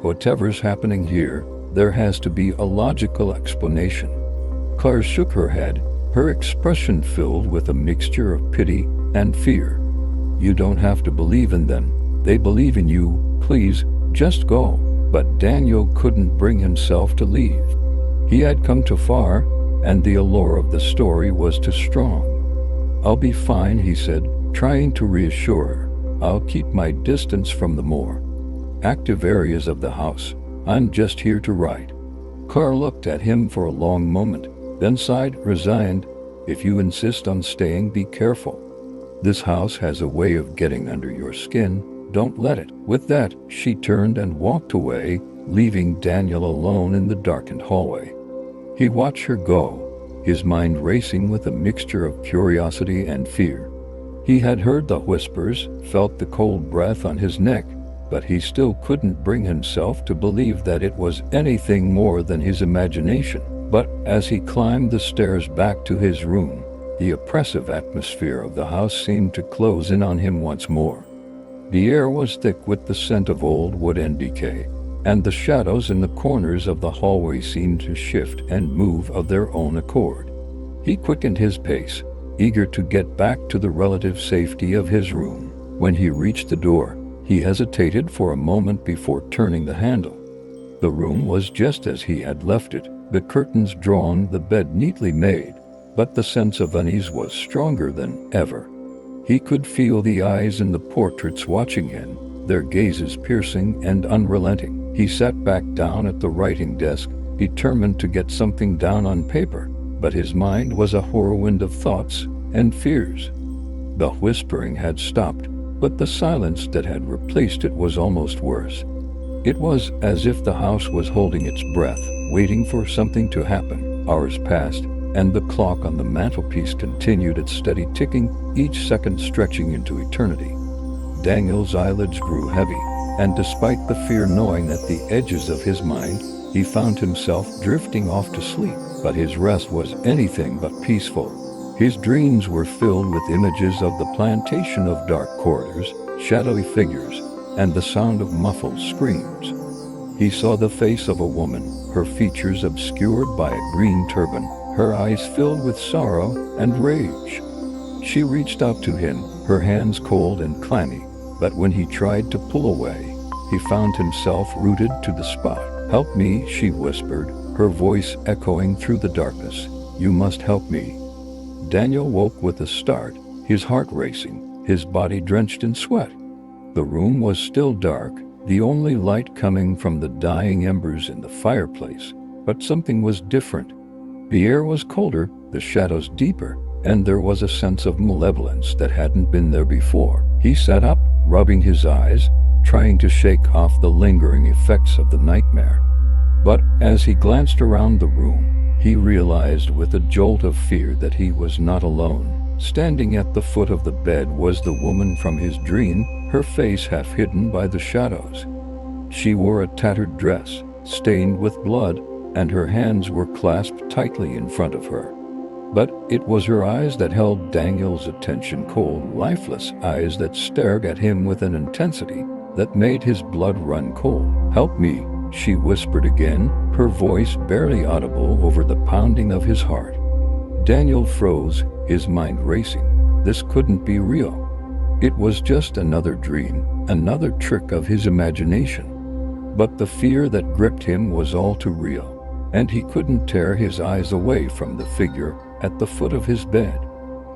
Whatever's happening here, there has to be a logical explanation." Claire shook her head, her expression filled with a mixture of pity and fear. "You don't have to believe in them. They believe in you. Please, just go." But Daniel couldn't bring himself to leave. He had come too far, and the allure of the story was too strong. "I'll be fine," he said, trying to reassure her. "I'll keep my distance from the more active areas of the house. I'm just here to write." Claire looked at him for a long moment, then sighed, resigned. "If you insist on staying, be careful. This house has a way of getting under your skin. Don't let it." With that, she turned and walked away, leaving Daniel alone in the darkened hallway. He watched her go, his mind racing with a mixture of curiosity and fear. He had heard the whispers, felt the cold breath on his neck, but he still couldn't bring himself to believe that it was anything more than his imagination. But as he climbed the stairs back to his room, the oppressive atmosphere of the house seemed to close in on him once more. The air was thick with the scent of old wood and decay, and the shadows in the corners of the hallway seemed to shift and move of their own accord. He quickened his pace, eager to get back to the relative safety of his room. When he reached the door, he hesitated for a moment before turning the handle. The room was just as he had left it, the curtains drawn, the bed neatly made, but the sense of unease was stronger than ever. He could feel the eyes in the portraits watching him, their gazes piercing and unrelenting. He sat back down at the writing desk, determined to get something down on paper, but his mind was a whirlwind of thoughts and fears. The whispering had stopped, but the silence that had replaced it was almost worse. It was as if the house was holding its breath, waiting for something to happen. Hours passed, and the clock on the mantelpiece continued its steady ticking, each second stretching into eternity. Daniel's eyelids grew heavy, and despite the fear gnawing at the edges of his mind, he found himself drifting off to sleep. But his rest was anything but peaceful. His dreams were filled with images of the plantation, of dark corridors, shadowy figures, and the sound of muffled screams. He saw the face of a woman, her features obscured by a green turban, her eyes filled with sorrow and rage. She reached out to him, her hands cold and clammy, but when he tried to pull away, he found himself rooted to the spot. "Help me," she whispered, her voice echoing through the darkness. "You must help me." Daniel woke with a start, his heart racing, his body drenched in sweat. The room was still dark, the only light coming from the dying embers in the fireplace, but something was different. The air was colder, the shadows deeper, and there was a sense of malevolence that hadn't been there before. He sat up, rubbing his eyes, trying to shake off the lingering effects of the nightmare. But as he glanced around the room, he realized with a jolt of fear that he was not alone. Standing at the foot of the bed was the woman from his dream, her face half hidden by the shadows. She wore a tattered dress, stained with blood, and her hands were clasped tightly in front of her. But it was her eyes that held Daniel's attention, cold, lifeless eyes that stared at him with an intensity that made his blood run cold. "Help me," she whispered again, her voice barely audible over the pounding of his heart. Daniel froze, his mind racing. This couldn't be real. It was just another dream, another trick of his imagination. But the fear that gripped him was all too real, and he couldn't tear his eyes away from the figure at the foot of his bed.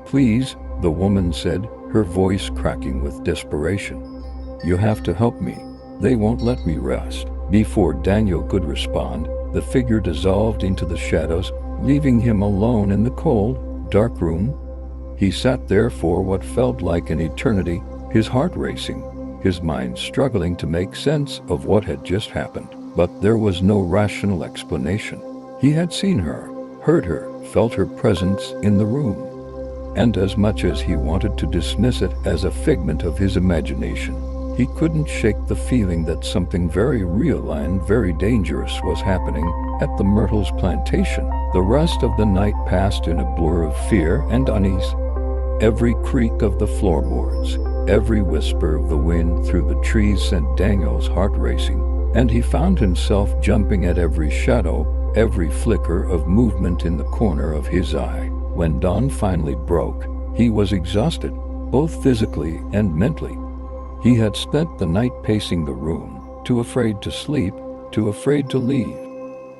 "Please," the woman said, her voice cracking with desperation. "You have to help me. They won't let me rest." Before Daniel could respond, the figure dissolved into the shadows, leaving him alone in the cold, dark room. He sat there for what felt like an eternity, his heart racing, his mind struggling to make sense of what had just happened. But there was no rational explanation. He had seen her, heard her, felt her presence in the room. And as much as he wanted to dismiss it as a figment of his imagination, he couldn't shake the feeling that something very real and very dangerous was happening at the Myrtles plantation. The rest of the night passed in a blur of fear and unease. Every creak of the floorboards, every whisper of the wind through the trees sent Daniel's heart racing, and he found himself jumping at every shadow, every flicker of movement in the corner of his eye. When dawn finally broke, he was exhausted, both physically and mentally. He had spent the night pacing the room, too afraid to sleep, too afraid to leave.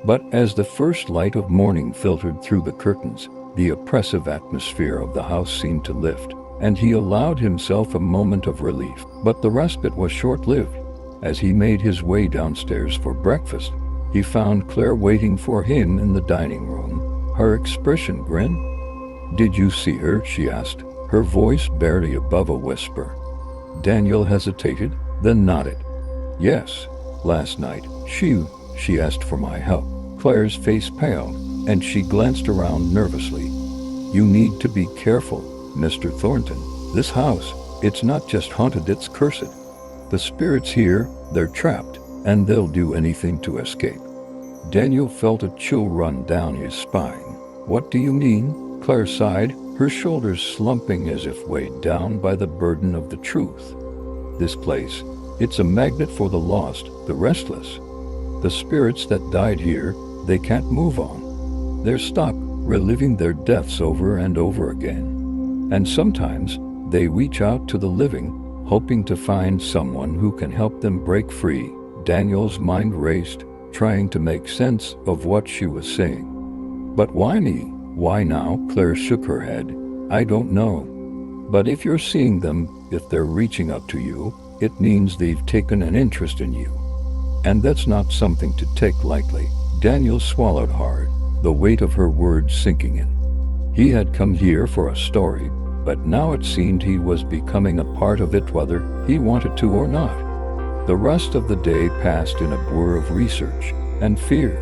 But as the first light of morning filtered through the curtains, the oppressive atmosphere of the house seemed to lift, and he allowed himself a moment of relief. But the respite was short-lived. As he made his way downstairs for breakfast, he found Claire waiting for him in the dining room, her expression grim. "Did you see her?" she asked, her voice barely above a whisper. Daniel hesitated, then nodded. "Yes, last night. She asked for my help." Claire's face paled, and she glanced around nervously. "You need to be careful, Mr. Thornton. This house, it's not just haunted, it's cursed. The spirits here, they're trapped, and they'll do anything to escape." Daniel felt a chill run down his spine. "What do you mean?" Claire sighed, her shoulders slumping as if weighed down by the burden of the truth. "This place, it's a magnet for the lost, the restless. The spirits that died here, they can't move on. They're stuck, reliving their deaths over and over again. And sometimes, they reach out to the living, hoping to find someone who can help them break free." Daniel's mind raced, trying to make sense of what she was saying. "But why me? Why now?" Claire shook her head. "I don't know. But if you're seeing them, if they're reaching up to you, it means they've taken an interest in you. And that's not something to take lightly." Daniel swallowed hard, the weight of her words sinking in. He had come here for a story, but now it seemed he was becoming a part of it whether he wanted to or not. The rest of the day passed in a blur of research and fear.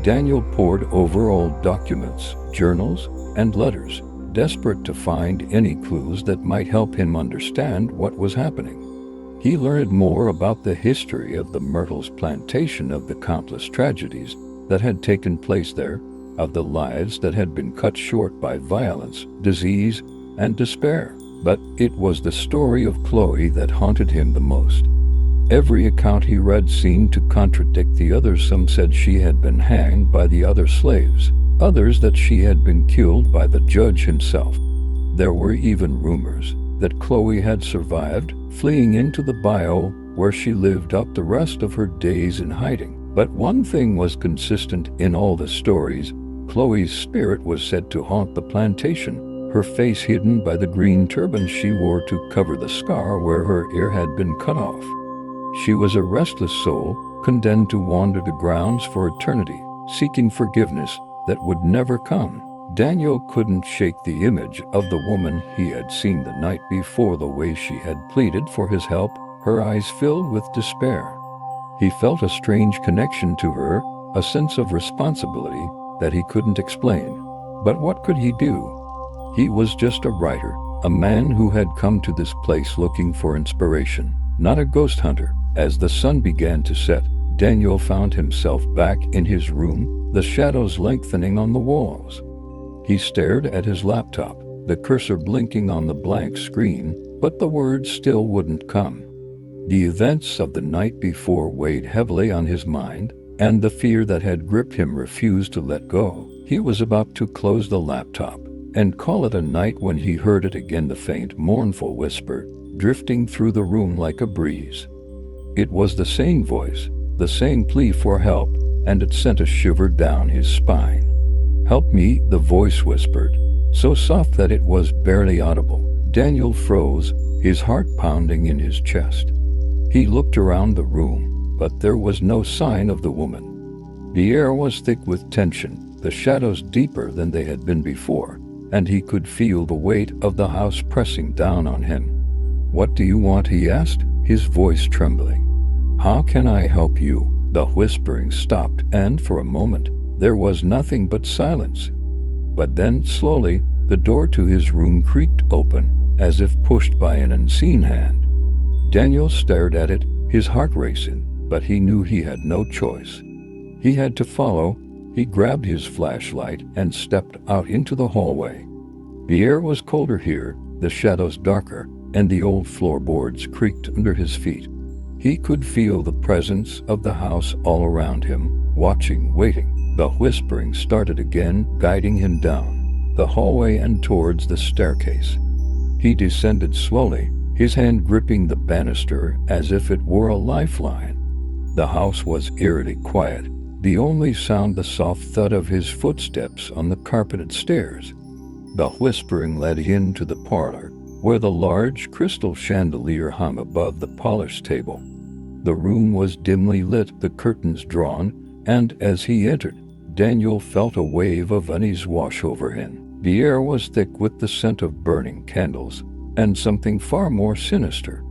Daniel pored over old documents, journals, and letters, desperate to find any clues that might help him understand what was happening. He learned more about the history of the Myrtles plantation, of the countless tragedies that had taken place there, of the lives that had been cut short by violence, disease, and despair. But it was the story of Chloe that haunted him the most. Every account he read seemed to contradict the others. Some said she had been hanged by the other slaves, others that she had been killed by the judge himself. There were even rumors that Chloe had survived, fleeing into the bayou where she lived out the rest of her days in hiding. But one thing was consistent in all the stories. Chloe's spirit was said to haunt the plantation, her face hidden by the green turban she wore to cover the scar where her ear had been cut off. She was a restless soul, condemned to wander the grounds for eternity, seeking forgiveness that would never come. Daniel couldn't shake the image of the woman he had seen the night before, the way she had pleaded for his help, her eyes filled with despair. He felt a strange connection to her, a sense of responsibility that he couldn't explain. But what could he do? He was just a writer, a man who had come to this place looking for inspiration, not a ghost hunter. As the sun began to set, Daniel found himself back in his room, the shadows lengthening on the walls. He stared at his laptop, the cursor blinking on the blank screen, but the words still wouldn't come. The events of the night before weighed heavily on his mind, and the fear that had gripped him refused to let go. He was about to close the laptop and call it a night when he heard it again, the faint, mournful whisper, drifting through the room like a breeze. It was the same voice, the same plea for help, and it sent a shiver down his spine. "Help me," the voice whispered, so soft that it was barely audible. Daniel froze, his heart pounding in his chest. He looked around the room, but there was no sign of the woman. The air was thick with tension, the shadows deeper than they had been before, and he could feel the weight of the house pressing down on him. "What do you want?" he asked, his voice trembling. "How can I help you?" The whispering stopped, and for a moment, there was nothing but silence. But then, slowly, the door to his room creaked open, as if pushed by an unseen hand. Daniel stared at it, his heart racing, but he knew he had no choice. He had to follow. He grabbed his flashlight and stepped out into the hallway. The air was colder here, the shadows darker, and the old floorboards creaked under his feet. He could feel the presence of the house all around him, watching, waiting. The whispering started again, guiding him down the hallway and towards the staircase. He descended slowly, his hand gripping the banister as if it were a lifeline. The house was eerily quiet, the only sound the soft thud of his footsteps on the carpeted stairs. The whispering led him to the parlor, where the large crystal chandelier hung above the polished table. The room was dimly lit, the curtains drawn, and as he entered, Daniel felt a wave of unease wash over him. The air was thick with the scent of burning candles, and something far more sinister.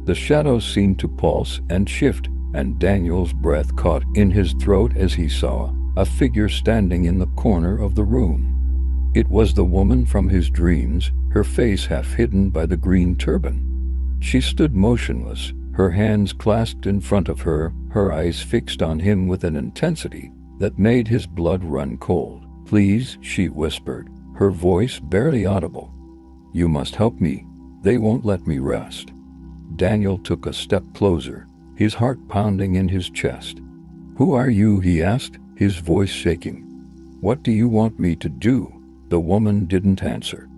The shadows seemed to pulse and shift, and Daniel's breath caught in his throat as he saw a figure standing in the corner of the room. It was the woman from his dreams, her face half hidden by the green turban. She stood motionless, her hands clasped in front of her, her eyes fixed on him with an intensity that made his blood run cold. "Please," she whispered, her voice barely audible. "You must help me. They won't let me rest." Daniel took a step closer, his heart pounding in his chest. "Who are you?" he asked, his voice shaking. "What do you want me to do?" The woman didn't answer.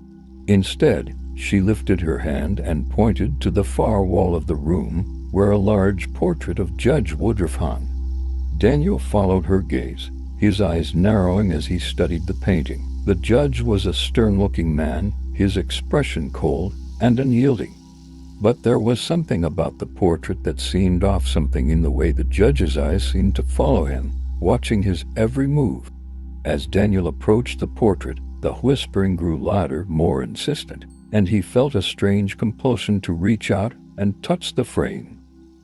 Instead, she lifted her hand and pointed to the far wall of the room, where a large portrait of Judge Woodruff hung. Daniel followed her gaze, his eyes narrowing as he studied the painting. The judge was a stern-looking man, his expression cold and unyielding. But there was something about the portrait that seemed off, something in the way the judge's eyes seemed to follow him, watching his every move. As Daniel approached the portrait, the whispering grew louder, more insistent, and he felt a strange compulsion to reach out and touch the frame.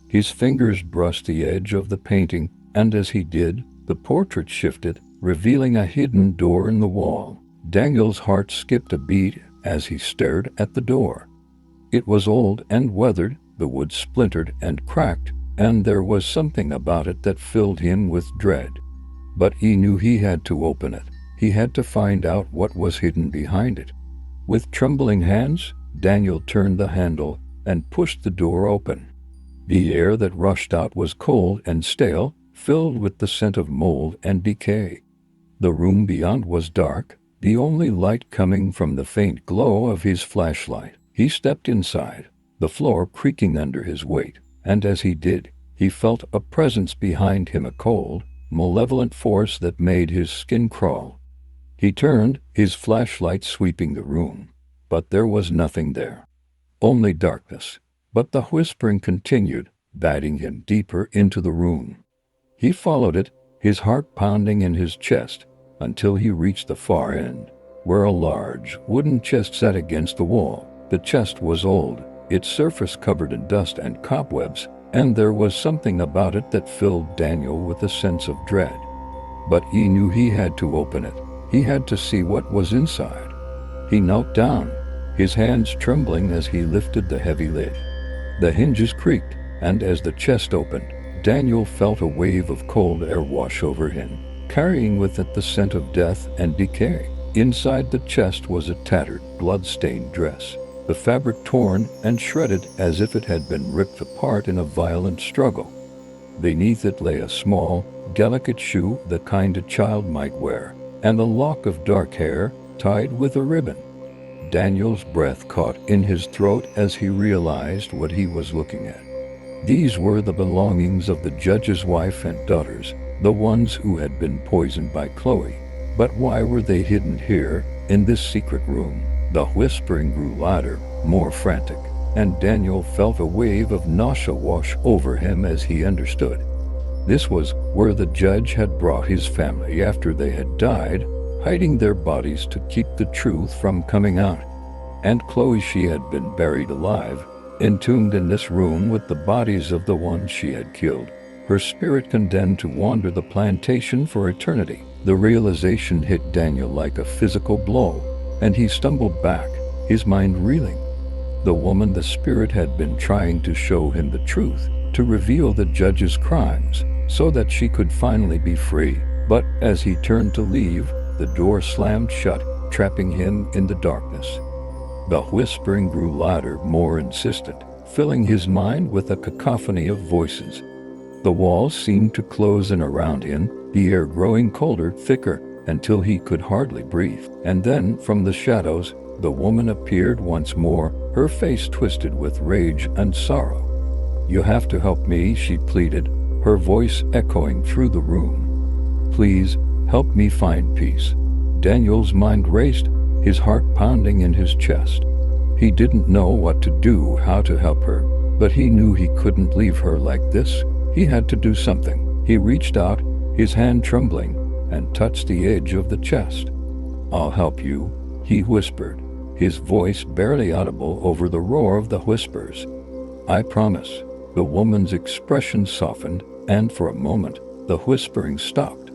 His fingers brushed the edge of the painting, and as he did, the portrait shifted, revealing a hidden door in the wall. Daniel's heart skipped a beat as he stared at the door. It was old and weathered, the wood splintered and cracked, and there was something about it that filled him with dread. But he knew he had to open it. He had to find out what was hidden behind it. With trembling hands, Daniel turned the handle and pushed the door open. The air that rushed out was cold and stale, filled with the scent of mold and decay. The room beyond was dark, the only light coming from the faint glow of his flashlight. He stepped inside, the floor creaking under his weight, and as he did, he felt a presence behind him, a cold, malevolent force that made his skin crawl. He turned, his flashlight sweeping the room, but there was nothing there. Only darkness. But the whispering continued, batting him deeper into the room. He followed it, his heart pounding in his chest, until he reached the far end, where a large wooden chest sat against the wall. The chest was old, its surface covered in dust and cobwebs, and there was something about it that filled Daniel with a sense of dread. But he knew he had to open it. He had to see what was inside. He knelt down, his hands trembling as he lifted the heavy lid. The hinges creaked, and as the chest opened, Daniel felt a wave of cold air wash over him, carrying with it the scent of death and decay. Inside the chest was a tattered, blood-stained dress, the fabric torn and shredded as if it had been ripped apart in a violent struggle. Beneath it lay a small, delicate shoe, the kind a child might wear, and a lock of dark hair tied with a ribbon. Daniel's breath caught in his throat as he realized what he was looking at. These were the belongings of the judge's wife and daughters, the ones who had been poisoned by Chloe. But why were they hidden here, in this secret room? The whispering grew louder, more frantic, and Daniel felt a wave of nausea wash over him as he understood. This was where the judge had brought his family after they had died, hiding their bodies to keep the truth from coming out. And Chloe, she had been buried alive, entombed in this room with the bodies of the ones she had killed, her spirit condemned to wander the plantation for eternity. The realization hit Daniel like a physical blow, and he stumbled back, his mind reeling. The woman, the spirit, had been trying to show him the truth, to reveal the judge's crimes, so that she could finally be free. But as he turned to leave, the door slammed shut, trapping him in the darkness. The whispering grew louder, more insistent, filling his mind with a cacophony of voices. The walls seemed to close in around him, the air growing colder, thicker, until he could hardly breathe. And then, from the shadows, the woman appeared once more, her face twisted with rage and sorrow. "You have to help me," she pleaded, her voice echoing through the room. "Please, help me find peace." Daniel's mind raced, his heart pounding in his chest. He didn't know what to do, how to help her, but he knew he couldn't leave her like this. He had to do something. He reached out, his hand trembling, and touched the edge of the chest. "I'll help you," he whispered, his voice barely audible over the roar of the whispers. "I promise." The woman's expression softened, and for a moment, the whispering stopped.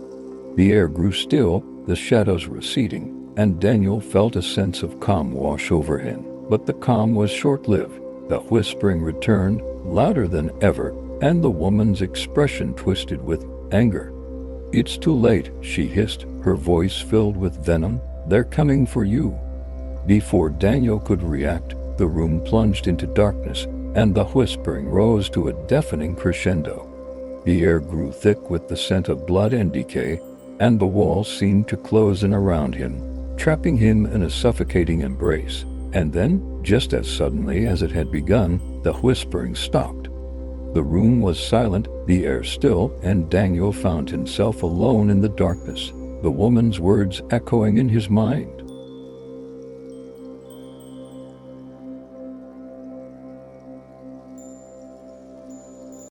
The air grew still, the shadows receding, and Daniel felt a sense of calm wash over him. But the calm was short-lived. The whispering returned, louder than ever, and the woman's expression twisted with anger. "It's too late," she hissed, her voice filled with venom. "They're coming for you." Before Daniel could react, the room plunged into darkness, and the whispering rose to a deafening crescendo. The air grew thick with the scent of blood and decay, and the walls seemed to close in around him, trapping him in a suffocating embrace. And then, just as suddenly as it had begun, the whispering stopped. The room was silent, the air still, and Daniel found himself alone in the darkness, the woman's words echoing in his mind.